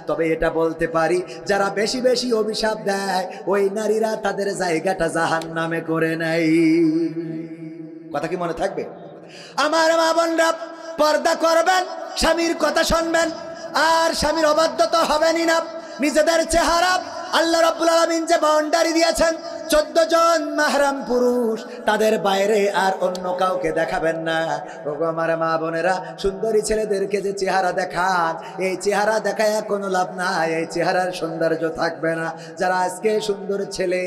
তবে এটা বলতে পারি যারা বেশি বেশি অভিশাপ দেয় ওই নারীরা তাদের জায়গাটা জাহান্নামে করে নেয়। কথা কি মনে থাকবে? আমার মা বোনরা পর্দা করবেন, স্বামীর কথা শুনবেন, আর স্বামীর অবাধ্য তো হবেনই না। নিজেদের চেহারা আল্লাহ রাব্বুল আলামিন যে বাউন্ডারি দিয়েছেন, 14 জন মাহরাম পুরুষ, তাদের বাইরে আর অন্য কাউকে দেখাবেন না। ওগো আমার মা বোনেরা, সুন্দরী ছেলেদেরকে যে চেহারা দেখান, এই চেহারা দেখায় কোনো লাভ নাই, এই চেহারার সৌন্দর্য থাকবে না। যারা আজকে সুন্দর ছেলে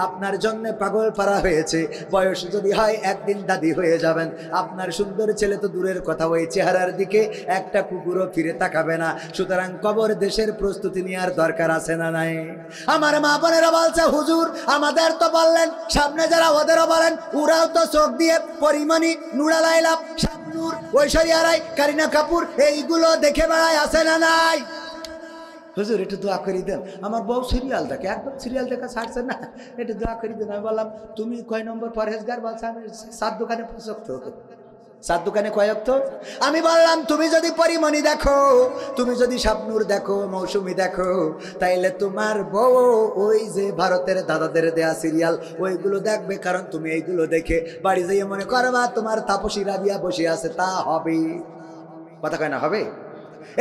আপনার জন্য পাগল পারা হয়েছে, বয়স যদি হয় একদিন দাদি হয়ে যাবেন। আপনার সুন্দর ছেলে তো দূরের কথা, ওই চেহারার দিকে একটা কুকুরও ফিরে তাকাবে না। সুতরাং কবর দেশের প্রস্তুতি নেওয়ার দরকার আছে না নাই? আমার মা বোনেরা বলছে হুজুর আমাদের তো বললেন, সামনে যারা ওদেরও বলেন, ওরাও তো চোখ দিয়ে পরিমণি, নুরা লায়লা, শাবনূর, ঐশ্বরিয়া রায়, কারিনা কাপুর এইগুলো দেখে বেড়ায়, আছে না নাই? হুজুর একটু দোয়া করে দেন, আমার বউ সিরিয়াল দেখে, একদম সিরিয়াল দেখা ছাড়ছে না, একটু দোয়া করে দেন। আমি বললাম তুমি কয় নম্বর পরহেজগার? বলছে আমি 7 দোকানে 5 7 দোকানে কয়েক তো। আমি বললাম তুমি যদি পরিমণি দেখো, তুমি যদি শাবনূর দেখো, মৌসুমী দেখো, তাইলে তোমার বউ ওই যে ভারতের দাদাদের দেয়া সিরিয়াল ওইগুলো দেখবে, কারণ তুমি এইগুলো দেখে বাড়ি যাইয়ে মনে করবা তোমার তাপসী রাবিয়া বসে আছে, তা হবে? কথা কয় না হবে?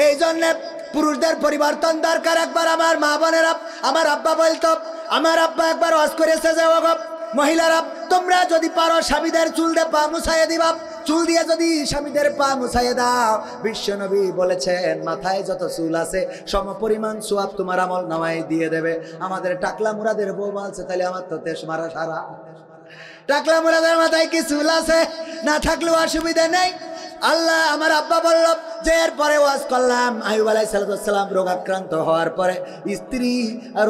এই জন্য পুরুষদের পরিবর্তন দরকার। একবার আমার মা বোনেরা, আমার আব্বা বলতো, আমার আব্বা একবার ওয়াজ করেছে যে ওগো মহিলারা তোমরা যদি পারো স্বামীদের চুল দিয়ে পা মুছাইয়ে দিবা, চুল দিয়ে যদি স্বামীদের পা মুছাইয়ে দাও, বিশ্বনবী বলেছেন মাথায় যত চুল আছে সম পরিমাণ সোয়াব তোমার আমল নামায় দিয়ে দেবে। আমাদের টাকলা মুরাদের বউ বলছে তাহলে আমার তো তেজ মারা সারা। টাকলা মুরাদের মাথায় কি চুল আছে? না থাকলেও অসুবিধা নেই। আল্লাহ আমার আব্বা বলল যে এরপরে ওয়াজ করলাম, আইয়ুব আলাইহিস সালাম রোগাক্রান্ত হওয়ার পরে স্ত্রী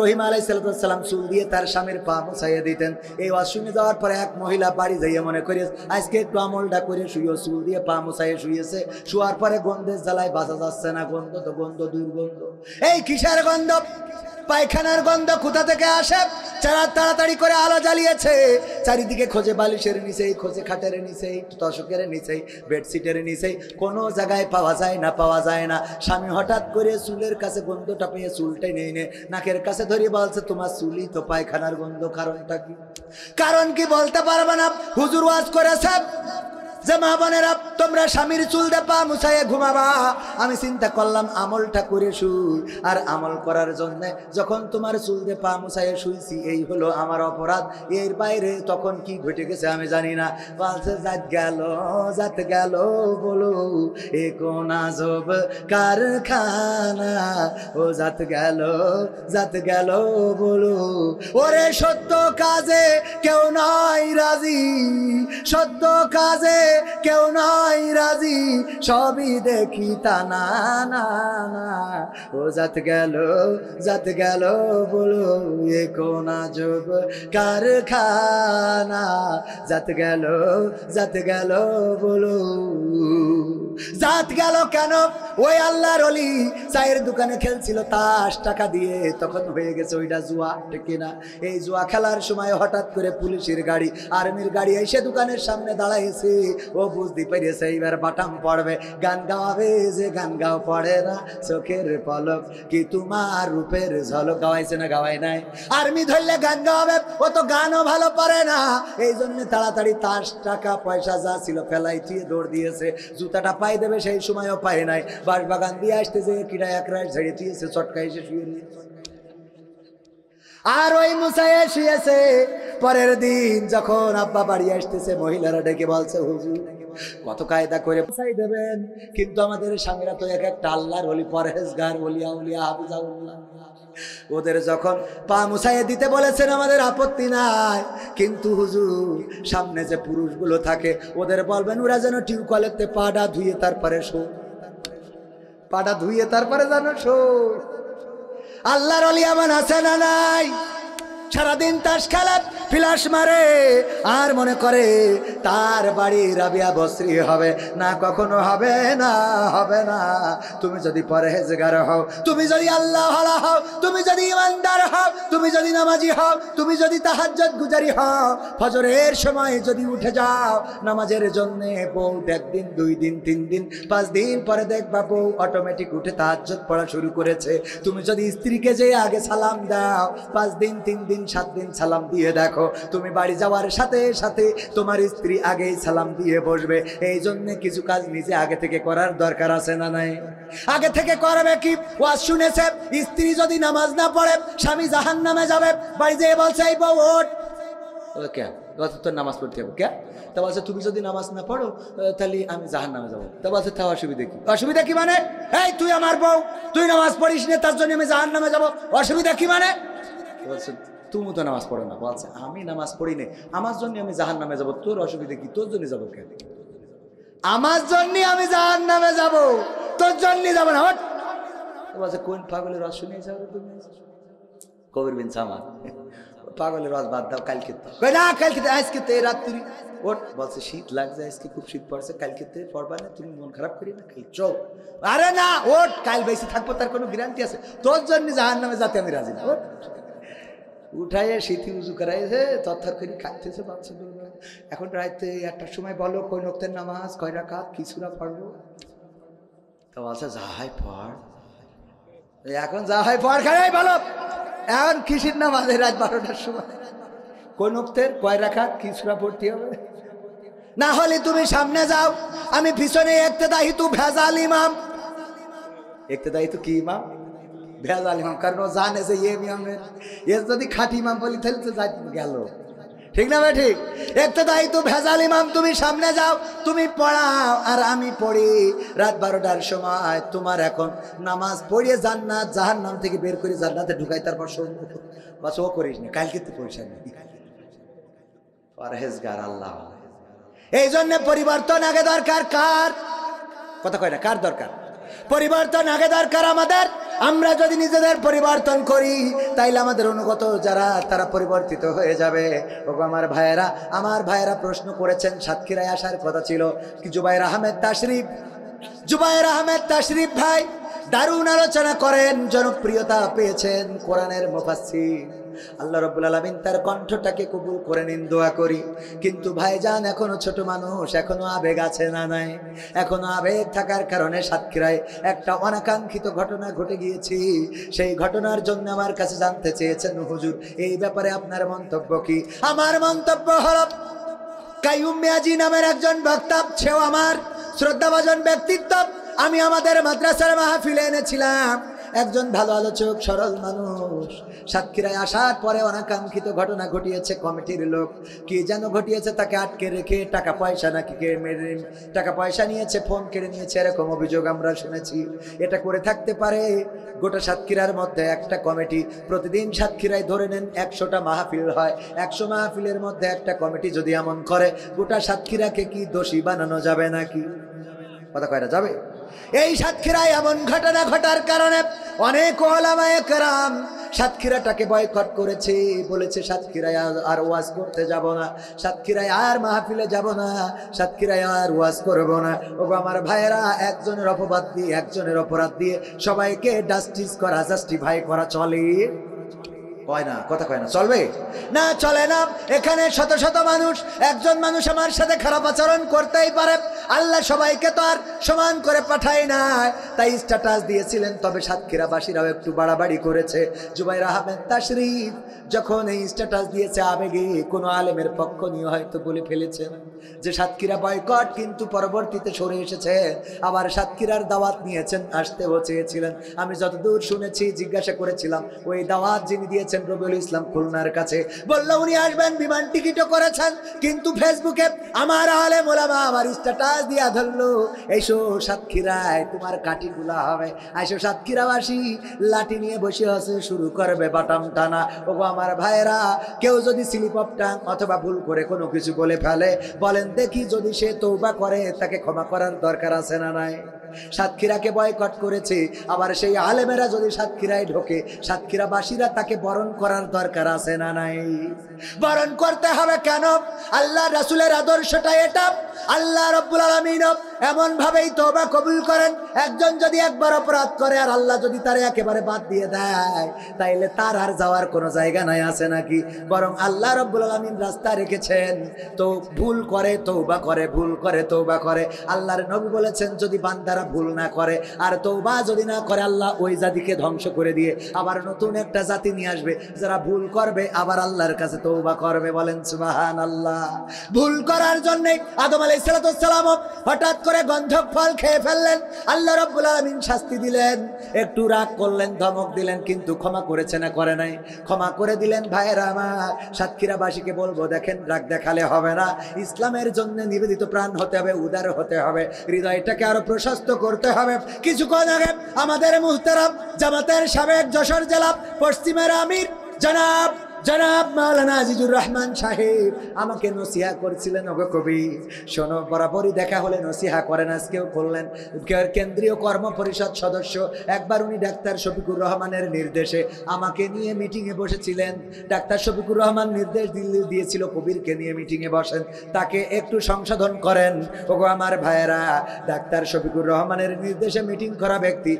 রহিমা আলাইহিস সালাম চুল দিয়ে তার স্বামীর পা মুছাইয়া দিতেন। এই ওয়াজ শুনে যাওয়ার পরে এক মহিলা বাড়ি যাইয়া মনে করি আজকে একটু আমলটা করে শুয়ে, চুল দিয়ে পা মুছাইয়ে শুয়েছে। শোয়ার পরে গন্ধের জ্বালায় বাঁচা যাচ্ছে না, গন্ধ তো গন্ধ, দুর্গন্ধ। এই কিসের গন্ধ? পায়খানার গন্ধ কোথা থেকে আসে? তাড়াতাড়ি করে আলো জ্বালিয়েছে, চারিদিকে খোঁজে বালিশের নিচেই, খোঁজে খাটের নিচেই, তশকের নিচেই, বেডশিটের নিচেই, কোনো জায়গায় পাওয়া যায় না, পাওয়া যায় না। স্বামী হঠাৎ করে চুলের কাছে গন্ধটা পেয়ে চুলটাই নেই নে নাকের কাছে ধরে বলছে তোমার চুলই তো পায়খানার গন্ধ, কারণটা কি? কারণ কি বলতে পারবে না। হুজুর ওয়াজ করেছে যে মা বোনেরা তোমরা স্বামীর চুল দিয়ে পা মুছাইয়ে ঘুমাবা। আমি চিন্তা করলাম আমলটা করে শুই, আর আমল করার জন্য যখন তোমার চুল দিয়ে পা মুছাইয়ে শুইছি এই হলো আমার অপরাধ। এর বাইরে তখন কি ঘটে গেছে আমি জানি না। বলছে জাত গেল বলো এ কোন আজব কারখানা, ও জাত গেল বলো। ওরে সত্য কাজে কেউ নয় রাজি, সত্য কাজে কেউ নয় রাজি, সবই দেখি তা না না না। ও জাত গেল বলো এ কোন আজব কারখানা, জাত গেল বলো। জাত গেল কেন? ওই আল্লাহর ওলি চায়ের দোকানে খেলছিল তাস টাকা দিয়ে, তখন হয়ে গেছে ওইটা জুয়া, ঠিক না? এই জুয়া খেলার সময় হঠাৎ করে পুলিশের গাড়ি, আর্মির গাড়ি এসে দোকানের সামনে দাঁড়াইছে। ও বুঝতে পেরেছে এইবার বাটাম পড়বে, গান গাওয়াবে। যে গান গাও পড়ে না চোখের পলক কি তোমার রূপের ঝলক, গাওয়াইছে না গাওয়াই নাই? আর্মি ধরলে গান গাওয়াবে, ও তো গানও ভালো পারে না। এই জন্য তাড়াতাড়ি তাস টাকা পয়সা যা ছিল ফেলাই দিয়ে দৌড় দিয়েছে। জুতাটা পাই দেবে সেই সময়ও পায় নাই। বাঁশবাগান দিয়ে আসতেছে, কিটা এক রাত ঝেড়ে দিয়েছে, চটকা এসে শুয়ে নিয়েছে। আর ওই মুসাইয়ে শুয়েছে। পরের দিন যখন আব্বা বাড়ি আসতেছে, মহিলারা ডেকে বলছে হুজুর কত কায়দা করে মুসাই দেবেন, কিন্তু আমাদের স্বামীরা তো এক একটা আল্লাহর ওলি, পরহেজগার, ওলিয়া উলিয়া হাফিজাউল্লাহ। ওদের যখন পা মুসাইয়ে দিতে বলেছেন আমাদের আপত্তি নাই, কিন্তু হুজুর সামনে যে পুরুষগুলো থাকে ওদের বলবেন ওরা যেন টিউবওয়েলেতে পাটা ধুয়ে তারপরে পাটা ধুয়ে তারপরে যেন আল্লাহর ওলি এমন আছে না নাই? সারাদিন তাস খেলে, ফিলাস মারে, আর মনে করে তার বাড়ি রাবিয়া বস্রি হবে না, কখনো হবে না, হবে না। তুমি যদি পরহেজগার হও, তুমি যদি আল্লাহ ওয়ালা হও, তুমি যদি ইমানদার হও, তুমি যদি নামাজি হও, তুমি যদি তাহাজ্জুদ গুজারি হও, ফজরের সময় যদি উঠে যাও নামাজের জন্য, বউ একদিন 2 দিন 3 দিন 5 দিন পরে দেখবা বউ অটোমেটিক উঠে তাহাজ্জুদ পড়া শুরু করেছে। তুমি যদি স্ত্রীকে যে আগে সালাম দাও, 5 দিন 3 দিন 7 দিন সালাম দিয়ে দেখো, তুমি বাড়ি যাওয়ার সাথে সাথে তোমার স্ত্রী আগেই সালাম দিয়ে বসবে। এই জন্য কিছু কাজ নিজে আগে থেকে করার দরকার আছে না নাই? আগে থেকে করবে কি? ওয়াজ শুনেছে স্ত্রী যদি নামাজ না পড়ে স্বামী জাহান্নামে যাবে, বাড়ি যেয়ে বলছে এই বউ ওঠ, কে তোর নামাজ পড়তে হবে কে? তা বলছে তুমি যদি নামাজ না পড়ো তাহলে আমি জাহান্নামে যাবো। তা বলছে তা অসুবিধা কি? অসুবিধা কি মানে? এই তুই আমার বউ, তুই নামাজ পড়িস না, তার জন্য আমি জাহান্নামে যাবো, অসুবিধা কি মানে? বলছে তুমি তো নামাজ পড়ো না। বলছে আমি নামাজ পড়ি না, আমার জন্য আমি জাহান্নামে যাবো, তোর অসুবিধা কি? তোর জন্য যাবো কেন? আমার জন্য আমি জাহান্নামে যাবো, তোর জন্য যাবো না। বলছে কোন পাগলের রস শুনে যাবো তুমি? কবির বিন সামাদ, পাগলের রস বাদ দাও, কালকে না, কালকে আজকে তো রাত্রি ওঠ। বলছে শীত লাগছে, আজকে খুব শীত পড়ছে, কালকে পড়বা না, তুমি মন খারাপ করি না, কাল চোখ। আরে না ওঠ, কাল বেশি থাকবো তার কোনো গ্যারান্টি আছে? তোর জন্য জাহান্নামে যাতে আমি রাজি না। ওঠ, উঠাইয়ে শীতি উজু করাইছে, তথর করে খাইতেছে বাচ্চা। এখন রাইতে 1টার সময় বলো কই নক্তের নামাজ, কয় রাকাত, কি সূরা পড়বো? তো বলছে যাহাই পড়, এখন যাহাই পড়, খাই বলো এখন কিসির নামাজ রাত 12টার সময়, কোন নক্তের কয় রাকাত, কি সূরা পড়তে হবে? না হলে তুমি সামনে যাও, আমি পিছনে ইক্তেদাই তু ভেজাল ইমাম। ইক্তেদাই তু কি ইমাম? ভেজাল ইমাম, কারণ ও জানে যে ইমামের এর যদি খাঁটি ইমাম বলি তাহলে তো যাই গেল, ঠিক না ভাই? ঠিক। ইক্তেদাই তু ভেজাল ইমাম, তুমি সামনে যাও, তুমি পড়াও আর আমি পড়ি। রাত 12টার সময় তোমার এখন নামাজ পড়িয়ে জান্নাত জাহান্নাম থেকে বের করে জান্নাতে ঢুকাই, তারপর বাস ও করিস না, কালকে তো পয়সা নেই। পরহেজগার আল্লাহ। এই জন্য পরিবর্তন আগে দরকার। কার কথা কয় না, কার দরকার? পরিবর্তন আগে দরকার আমাদের। আমরা যদি নিজেদের পরিবর্তন করি তাইলে আমাদের অনুগত যারা তারা পরিবর্তিত হয়ে যাবে। ওগো আমার ভাইয়েরা প্রশ্ন করেছেন, সাতক্ষীরায় আসার কথা ছিল কি জুবায়ের আহমেদ তাশরিফ ভাই দারুণ আলোচনা করেন, জনপ্রিয়তা পেয়েছেন, কোরআনের মুফাসসির। আল্লাহ রাব্বুল আলামিন তার কণ্ঠটাকে কবুল করে নিন, দোয়া করি। কিন্তু ভাইজান এখনো ছোট মানুষ, এখনো আবেগ আছে না নাই? এখনো আবেগ থাকার কারণে সাতক্ষীরায় একটা অনাকাঙ্ক্ষিত ঘটনা ঘটে গিয়েছি। সেই ঘটনার জন্য আমার কাছে জানতে চেয়েছেন হুজুর এই ব্যাপারে আপনার মন্তব্য কি? আমার মন্তব্য হলো কাইয়ুম মিয়াজি নামের একজন বক্তা, সেও আমার শ্রদ্ধাভাজন ব্যক্তিত্ব। আমি আমাদের মাদ্রাসার মাহফিলে এনেছিলাম একজন ভালো আলোচক, সরল মানুষ। সাতক্ষীরায় আসার পরে অনাকাঙ্ক্ষিত ঘটনা ঘটিয়েছে কমিটির লোক। কি যেন ঘটিয়েছে, তাকে আটকে রেখে টাকা পয়সা নাকি টাকা পয়সা নিয়েছে, ফোন কেড়ে নিয়েছে, এরকম অভিযোগ আমরা শুনেছি। এটা করে থাকতে পারে। গোটা সাতক্ষীরার মধ্যে একটা কমিটি, প্রতিদিন সাতক্ষীরায় ধরে নেন 100টা মাহফিল হয়, 100 মাহফিলের মধ্যে একটা কমিটি যদি এমন করে, গোটা সাতক্ষীরাকে কি দোষী বানানো যাবে নাকি? কথা কয়টা যাবে? এই সাতক্ষীরায় এমন ঘটনা ঘটার কারণে অনেক ওলামায়ে কেরাম সাতক্ষীরাটাকে বয়কট করেছে, বলেছে সাতক্ষীরায় আর ওয়াজ করতে যাব না, সাতক্ষীরায় আর মাহফিলে যাব না, সাতক্ষীরায় আর ওয়াজ করব না। ওগো আমার ভাইয়েরা, একজনের অপবাদ দিয়ে, একজনের অপরাধ দিয়ে সবাইকে জাস্টিফাই করা চলে? কয় না, কথা কয় না, চলবে না? চলে না। এখানে শত শত মানুষ, একজন মানুষ আমার সাথে খারাপ আচরণ করতেই পারে, আল্লাহ সবাইকে তো আর সমান করে পাঠায় না, তাই স্ট্যাটাস দিয়েছিলেন। তবে সাতক্ষীরাবাসীরাও একটু বাড়াবাড়ি করেছে। জুবাইর আহমেদ তাশরিফ যখন এই স্ট্যাটাস দিয়েছে, আবেগে কোনো আলেমের পক্ষ নিয়ে হয়তো বলে ফেলেছেন যে সাতক্ষীরা বয়কট, কিন্তু পরবর্তীতে সরে এসেছে, আবার সাতক্ষীরার দাওয়াত নিয়েছেন, আসতেও চেয়েছিলেন। আমি যতদূর শুনেছি, জিজ্ঞাসা করেছিলাম, ওই দাওয়াত যিনি দিয়েছেন রবিউল ইসলাম খুলনার কাছে, বলল উনি আসবেন, বিমান টিকিটও করেছেন, কিন্তু ফেসবুকে আমার আলেম ওলামা আমার স্ট্যাটাস দিয়া ধরলো, এসো সাতক্ষীরায় তোমার কাটি গুলা হবে, এসো সাতক্ষীরাবাসী লাঠি নিয়ে বসে আছে, শুরু করবে বাটাম টানা। ওগো আমার ভাইয়েরা, কেউ যদি স্লিপ অফ টাং অথবা ভুল করে কোনো কিছু বলে ফেলে, বলেন দেখি, যদি সে তওবা করে তাকে ক্ষমা করার দরকার আছে না নাই? সাতক্ষীরাকে বয়কট করেছে, আবার সেই আলেমেরা যদি সাতক্ষীরায় ঢোকে, সাতক্ষীরাবাসীরা তাকে বরণ করার দরকার আছে না নাই? বরণ করতে হবে কেন? আল্লাহ রাসূলের আদর্শটা এটা। আল্লাহ রাব্বুল আলামিন এমন ভাবেই তওবা কবুল করেন, একজন যদি একবার অপরাধ করে আর আল্লাহ যদি তারে একেবারে বাদ দিয়ে দেয়, তাইলে তার আর যাওয়ার কোনো জায়গা নাই, আছে নাকি? বরং আল্লাহ রাব্বুল আলামিন রাস্তা রেখেছেন, তো ভুল করে তওবা করে, ভুল করে তওবা করে। আল্লাহর নবী বলেছেন, যদি বান্দারা ভুল না করে আর তওবা যদি না করে, আল্লাহ ওই জাতিকে ধ্বংস করে দিয়ে আবার নতুন একটা জাতি নিয়ে আসবে, যারা ভুল করবে আবার আল্লাহর কাছে তওবা করবে। বলেন সুবহানাল্লাহ। ভুল করার জন্য আদম আলাইহিস সালাম হঠাৎ করে গন্ধক ফল খেয়ে ফেললেন, আল্লাহ রাব্বুল আলামিন শাস্তি দিলেন, একটু রাগ করলেন, ধমক দিলেন, কিন্তু ক্ষমা করেছে না করে নাই? ক্ষমা করে দিলেন। ভাইয়েরা আমার, সাতক্ষীরাবাসীকে বলবো, দেখেন রাগ দেখালে হবে না, ইসলামের জন্য নিবেদিত প্রাণ হতে হবে, উদার হতে হবে, হৃদয়টাকে আরো প্রশস্ত করতে হবে। কিছুক্ষণ আগে আমাদের মুহতারাম জামাতের সাবেক যশোর জেলা পশ্চিমের আমির জনাব মাওলানা আজিজুর রহমান সাহেব আমাকে নসিহা করছিলেন, ওগো কবি শোনো, বরাবরই দেখা হলে নসিহা করেন, আজকেও করলেন। কেন্দ্রীয় কর্ম পরিষদ সদস্য, একবার উনি ডাক্তার শফিকুর রহমানের নির্দেশে আমাকে নিয়ে মিটিংয়ে বসেছিলেন। ডাক্তার শফিকুর রহমান নির্দেশ দিয়েছিল কবিরকে নিয়ে মিটিংয়ে বসেন, তাকে একটু সংশোধন করেন। ওগো আমার ভাইয়েরা, ডাক্তার শফিকুর রহমানের নির্দেশে মিটিং করা ব্যক্তি,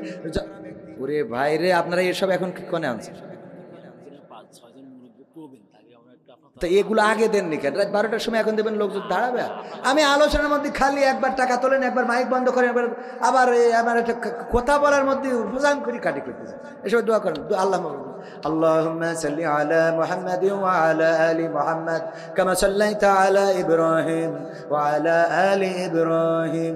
ওরে ভাইরে, আপনারা এসব এখন কোনে আনছেন? তো এগুলো আগে দেননি কেন? রাত 12টার সময় এখন দেবেন, লোকজন দাঁড়াবে। আমি আলোচনার মধ্যে খালি একবার টাকা তোলেন, একবার মাইক বন্ধ করেন, আবার আমার একটা কথা বলার মধ্যে প্রজান করি কাটি করতেছে। এসব দোয়া করেন, আল্লাহ আল্লাহুম্মা সাল্লি আলা মুহাম্মাদ ওয়া আলা আলি মুহাম্মাদ কামা সাল্লাইতা আলা ইব্রাহিম ওয়া আলা আলি ইব্রাহিম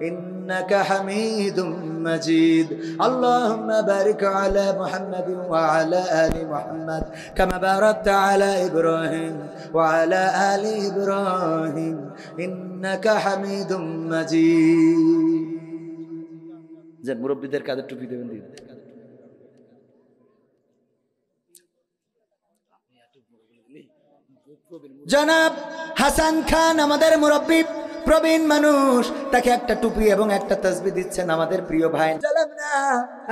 ইন্নাকা হামিদুম মাজিদ। আল্লাহুম্মা বারিক আলা মুহাম্মাদ ওয়া আলা আলি মুহাম্মাদ কামা বারাকতা আলা ইব্রাহিম ওয়া আলা আলি ইব্রাহিম ইন্নাকা হামিদুম মাজিদ। যে মুরব্বিদের কাঁধে টুপি দেবেন দিন। জনাব হাসান খান আমাদের মুরব্বি, প্রবীণ মানুষ, তাকে একটা টুপি এবং একটা তাসবিহ দিচ্ছেন আমাদের প্রিয় ভাই। জালামনা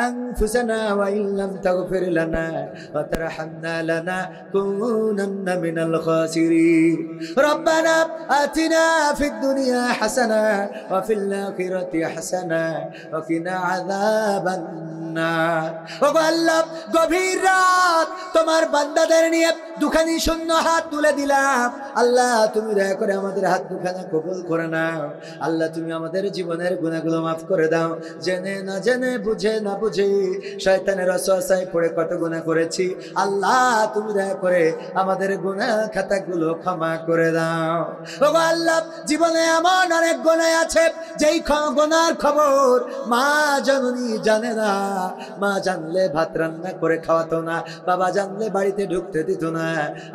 আনফুসানা ওয়া ইল্লাম তাগফির লানা ওয়া তারহামনা লানাকুনান্না মিনাল খাসিরিন। রব্বানা আতিনা ফিদ দুনিয়া হাসানা ওয়া ফিল আখিরাতি হাসানা ওয়া কিনা আযাবান নার। ওগো আল্লাহ, গভীর রাত তোমার বান্দাদের নিয়ে দুখানি শূন্য হাত তুলে দিলাম, আল্লাহ তুমি দয়া করে আমাদের হাত দুখানা কবুল করে নাও। আল্লাহ তুমি আমাদের জীবনের গুনাহগুলো মাফ করে দাও। জেনে না জেনে, বুঝে না বুঝে শয়তানের ওয়াসওয়াসায় পড়ে কত গুনাহ করেছি, আল্লাহ তুমি দয়া করে আমাদের গুনাহ খাতাগুলো ক্ষমা করে দাও। ওগো আল্লাহ, জীবনে এমন অনেক গুনাহ আছে যেই গুনার খবর মা জননী জানে না। মা জানলে ভাত রান্না করে খাওয়াতো না, বাবা জানলে বাড়িতে ঢুকতে দিত না।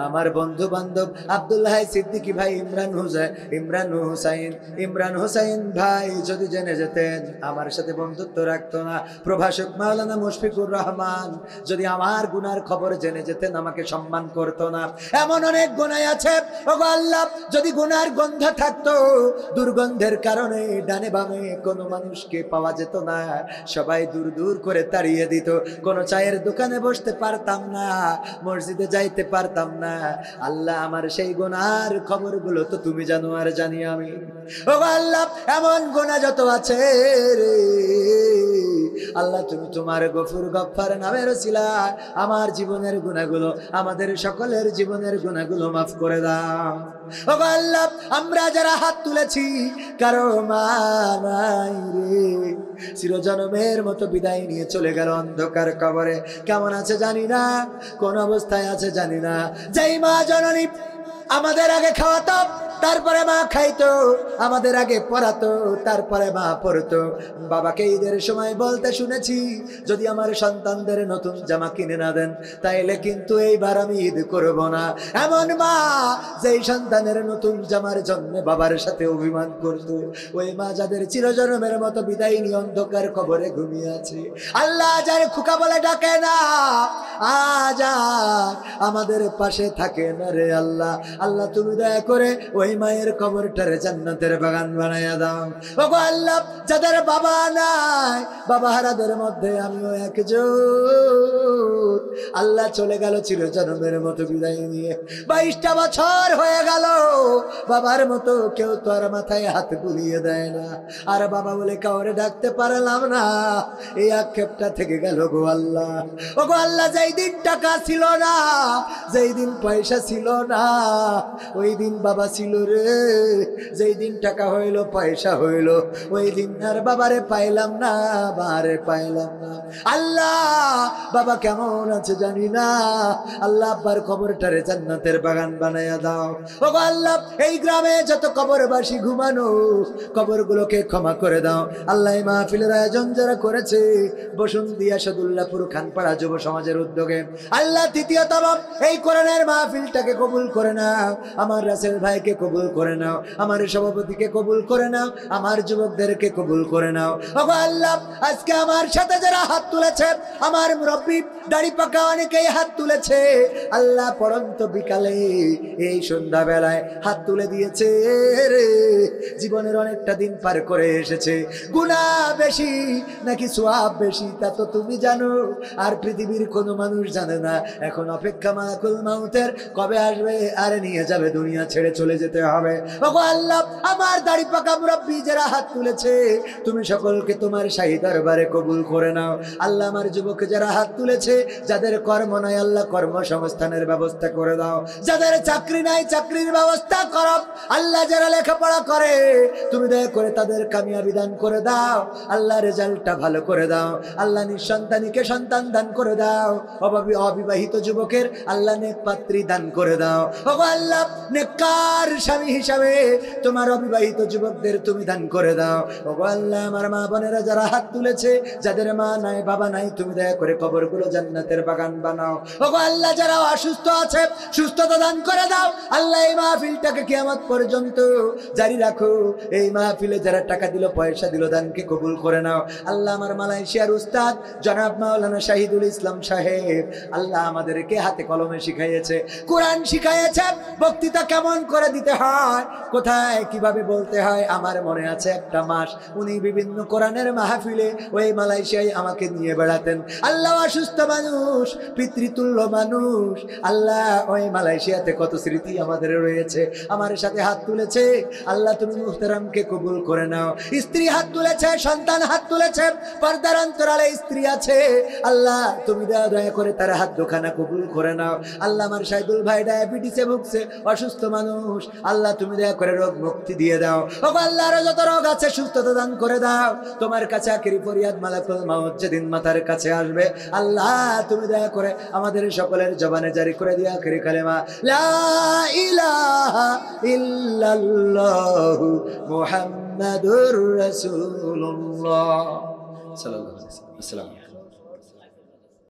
আমার বন্ধু বান্ধব আব্দুল্লাহ সিদ্দিকী ভাই, ইমরান হুসাইন ভাই যদি জেনে যেতেন আমার সাথে বন্ধুত্ব রাখতো না। প্রভাষক মাওলানা মুশফিকুর রহমান যদি আমার গুনার খবর জেনে যেতেন আমাকে সম্মান করতো না। এমন অনেক গুনাহ আছে ওগো আল্লাহ, যদি গুনার গন্ধ থাকতো, দুর্গন্ধের কারণে ডানে বামে কোনো মানুষকে পাওয়া যেত না, সবাই দূর দূর করে তাড়িয়ে দিত। কোনো চায়ের দোকানে বসতে পারতাম না, মসজিদে যাইতে পারতাম না। আল্লাহ আমার সেই গুনার খবরগুলো তো তুমি জানো আর জানি আমি। ওগো আল্লাহ, এমন গুনাহ যত আছে রে আল্লাহ, তুমি তোমার গফুর গফফার নামের ওসিলায় আমার জীবনের গুনাহগুলো, আমাদের সকলের জীবনের গুনাহগুলো মাফ করে দাও। ওগো আল্লাহ, আমরা যারা হাত তুলেছি কারো মা নাই রে, চিরজনমের মতো বিদায় নিয়ে চলে গেল অন্ধকার কবরে। কেমন আছে জানি না, কোন অবস্থায় আছে জানি না। যেই মা জননী আমাদের আগে খাওয়াতো, তারপরে মা খাইতো, আমাদের আগে পড়াতো, তারপরে মা পড়তো। বাবাকে ঈদের সময় বলতে শুনেছি, যদি আমার সন্তানদের নতুন জামা কিনে না দেন তাইলে কিন্তু এইবার আমি ঈদ করব না। এমন মা যেই সন্তানের নতুন জামার জন্য বাবার সাথে অভিমান করত, ওই মা যাদের চিরজন্মের মতো বিদায় নিয়ে অন্ধকার কবরে ঘুমিয়ে আছে, আল্লাহ যার খুকা বলে ডাকে না, আজ আমাদের পাশে থাকে না রে আল্লাহ। আল্লাহ তুমি দয়া করে ওই মায়ের কবরটারে জান্নাতের বাগান বানাইয়া দাও। ওগো আল্লাহ, যাদের বাবা নাই, বাবা হারাদের মধ্যে আমিও একজন। আল্লাহ চলে গেল চিরজন্মের মতো বিদায় নিয়ে, 22টা বছর হয়ে গেল, বাবার মতো কেউ তো আর মাথায় হাত বুলিয়ে দেয় না, আর বাবা বলে কাউরে ডাকতে পারলাম না। এই আক্ষেপটা থেকে গেল গো আল্লাহ। ওগো আল্লাহ, যেই দিন টাকা ছিল না, যেই দিন পয়সা ছিল না, ওই দিন বাবা ছিল রে। যেই দিন টাকা হইল, পয়সা হইল, ওই দিন আর বাবারে পাইলাম না, বাবারে পাইলাম না। আল্লাহ, বাবা কেমন আছে জানি না, আল্লাহ আব্বার কবরটারে জান্নাতের বাগান বানাইয়া দাও। ওগো আল্লাহ, এই গ্রামে যত কবরবাসী ঘুমানো, কবরগুলোকে ক্ষমা করে দাও। আল্লাহ এই মাহফিলের আয়োজন যারা করেছে বসুন্ধী আসাদুল্লাহপুর খানপাড়া যুব সমাজের উদ্যোগে, আল্লাহ তৃতীয়তম এই কোরআনের মাহফিলটাকে কবুল করে নাও। আমার রাসেল ভাইকে কবুল করে নাও, আমার সভাপতিকে কবুল করে নাও, আমার যুবকদেরকে কবুল করে নাও। ওগো আল্লাহ, আজকে আমার সাথে যারা হাত তুলেছে, আমার মুরব্বী দাড়ি পাকা অনেকেই হাত তুলেছে, আল্লাহ পড়ন্ত বিকালে এই সন্ধ্যা বেলায় হাত তুলে দিয়েছে রে। জীবনের অনেকটা দিন পার করে এসেছে, গুনাহ বেশি নাকি সওয়াব বেশি তা তো তুমি জানো, আর পৃথিবীর কোনো মানুষ জানে না। এখন অপেক্ষা মালাকুল মাউতের কবে আসবে আর নিয়ে যাবে, দুনিয়া ছেড়ে চলে যেতে হবে। ওগো আল্লাহ, আমার দাড়ি পাকা মুরব্বী যারা হাত তুলেছে, তুমি সকলকে তোমার শাহী দরবারে কবুল করে নাও। আল্লাহ, আমার যুবক যারা হাত তুলেছে, যাদের কর্ম নাই আল্লাহ কর্মসংস্থানের ব্যবস্থা করে দাও, যাদের চাকরি নাই চাকরির ব্যবস্থা করো। আল্লাহ, যারা লেখাপড়া করে তুমি দয়া করে তাদের কামিয়াবি দান করে দাও। আল্লাহ, রেজাল্টটা ভালো করে দাও। আল্লাহ, নিঃসন্তানীকে সন্তান দান করে দাও। অবিবাহিত যুবকের আল্লাহ নেক পাত্রী দান করে দাও। ওগো আল্লাহ, নেককার স্বামী হিসাবে তোমার অবিবাহিত যুবকদের তুমি দান করে দাও। ওগো আল্লাহ, আমার মা বোনেরা যারা হাত তুলেছে, যাদের মা নাই বাবা নাই, তুমি দয়া করে কবরগুলো জান্নাতের বাগান বানাও। ওগো আল্লাহ, যারা অসুস্থ আছে সুস্থতা দান করে দাও। আল্লাহ, এই মাহফিলটাকে কিয়ামত পর্যন্ত জারি রাখো। এই মাহফিলে যারা টাকা দিল, পয়সা দিল, দানকে কবুল করে নাও। আল্লাহ, আমার মালয়েশিয়ার উস্তাদ জনাব মাওলানা শাহিদুল ইসলাম সাহেব, আল্লাহ আমাদেরকে হাতে কলমে শিখাইয়েছে, কোরআন শিখাইয়েছে, বক্তৃতা কেমন করে দিতে হয়, কোথায় কিভাবে বলতে হয়। আমার মনে আছে একটা মাস উনি বিভিন্ন কোরআনের মাহফিলে ওই মালয়েশিয়ায় আমাকে নিয়ে বেড়াতেন। আল্লাহ, অসুস্থ মানুষ, পিতৃতুল্য মানুষ, আল্লাহ ওই মালয়েশিয়াতে কত স্মৃতি আমাদের রয়েছে। আমার সাথে হাত তুলেছে, আল্লাহ তুমি মুহতারামকে কবুল করে নাও। স্ত্রী হাত তুলেছে, সন্তান হাত তুলেছে, পর্দার অন্তরালে স্ত্রী আছে, আল্লাহ তুমি দয়া করে তার হাত দুখানা কবুল করে নাও। আল্লাহ, আমার সাইদুল ভাই ডায়াবেটিসে ভুগছে, অসুস্থ মানুষ, আল্লাহ তুমি দয়া করে রোগ মুক্তি দিয়ে দাও। ও আল্লাহ, আরো যত রোগ আছে সুস্থতা দান করে দাও। তোমার কাছে আখিরি ফরিয়াদ মালাকুল মাউত যেদিন মাথার কাছে আসবে, আল্লাহ তুমি দয়া করে আমাদের সকলের জবানে জারি করে দিয়া আখিরি কালেমা লা ইলাহা ইল্লাল্লাহু মুহাম্মাদুর রাসূলুল্লাহ সাল্লাল্লাহু আলাইহি ওয়াসাল্লাম।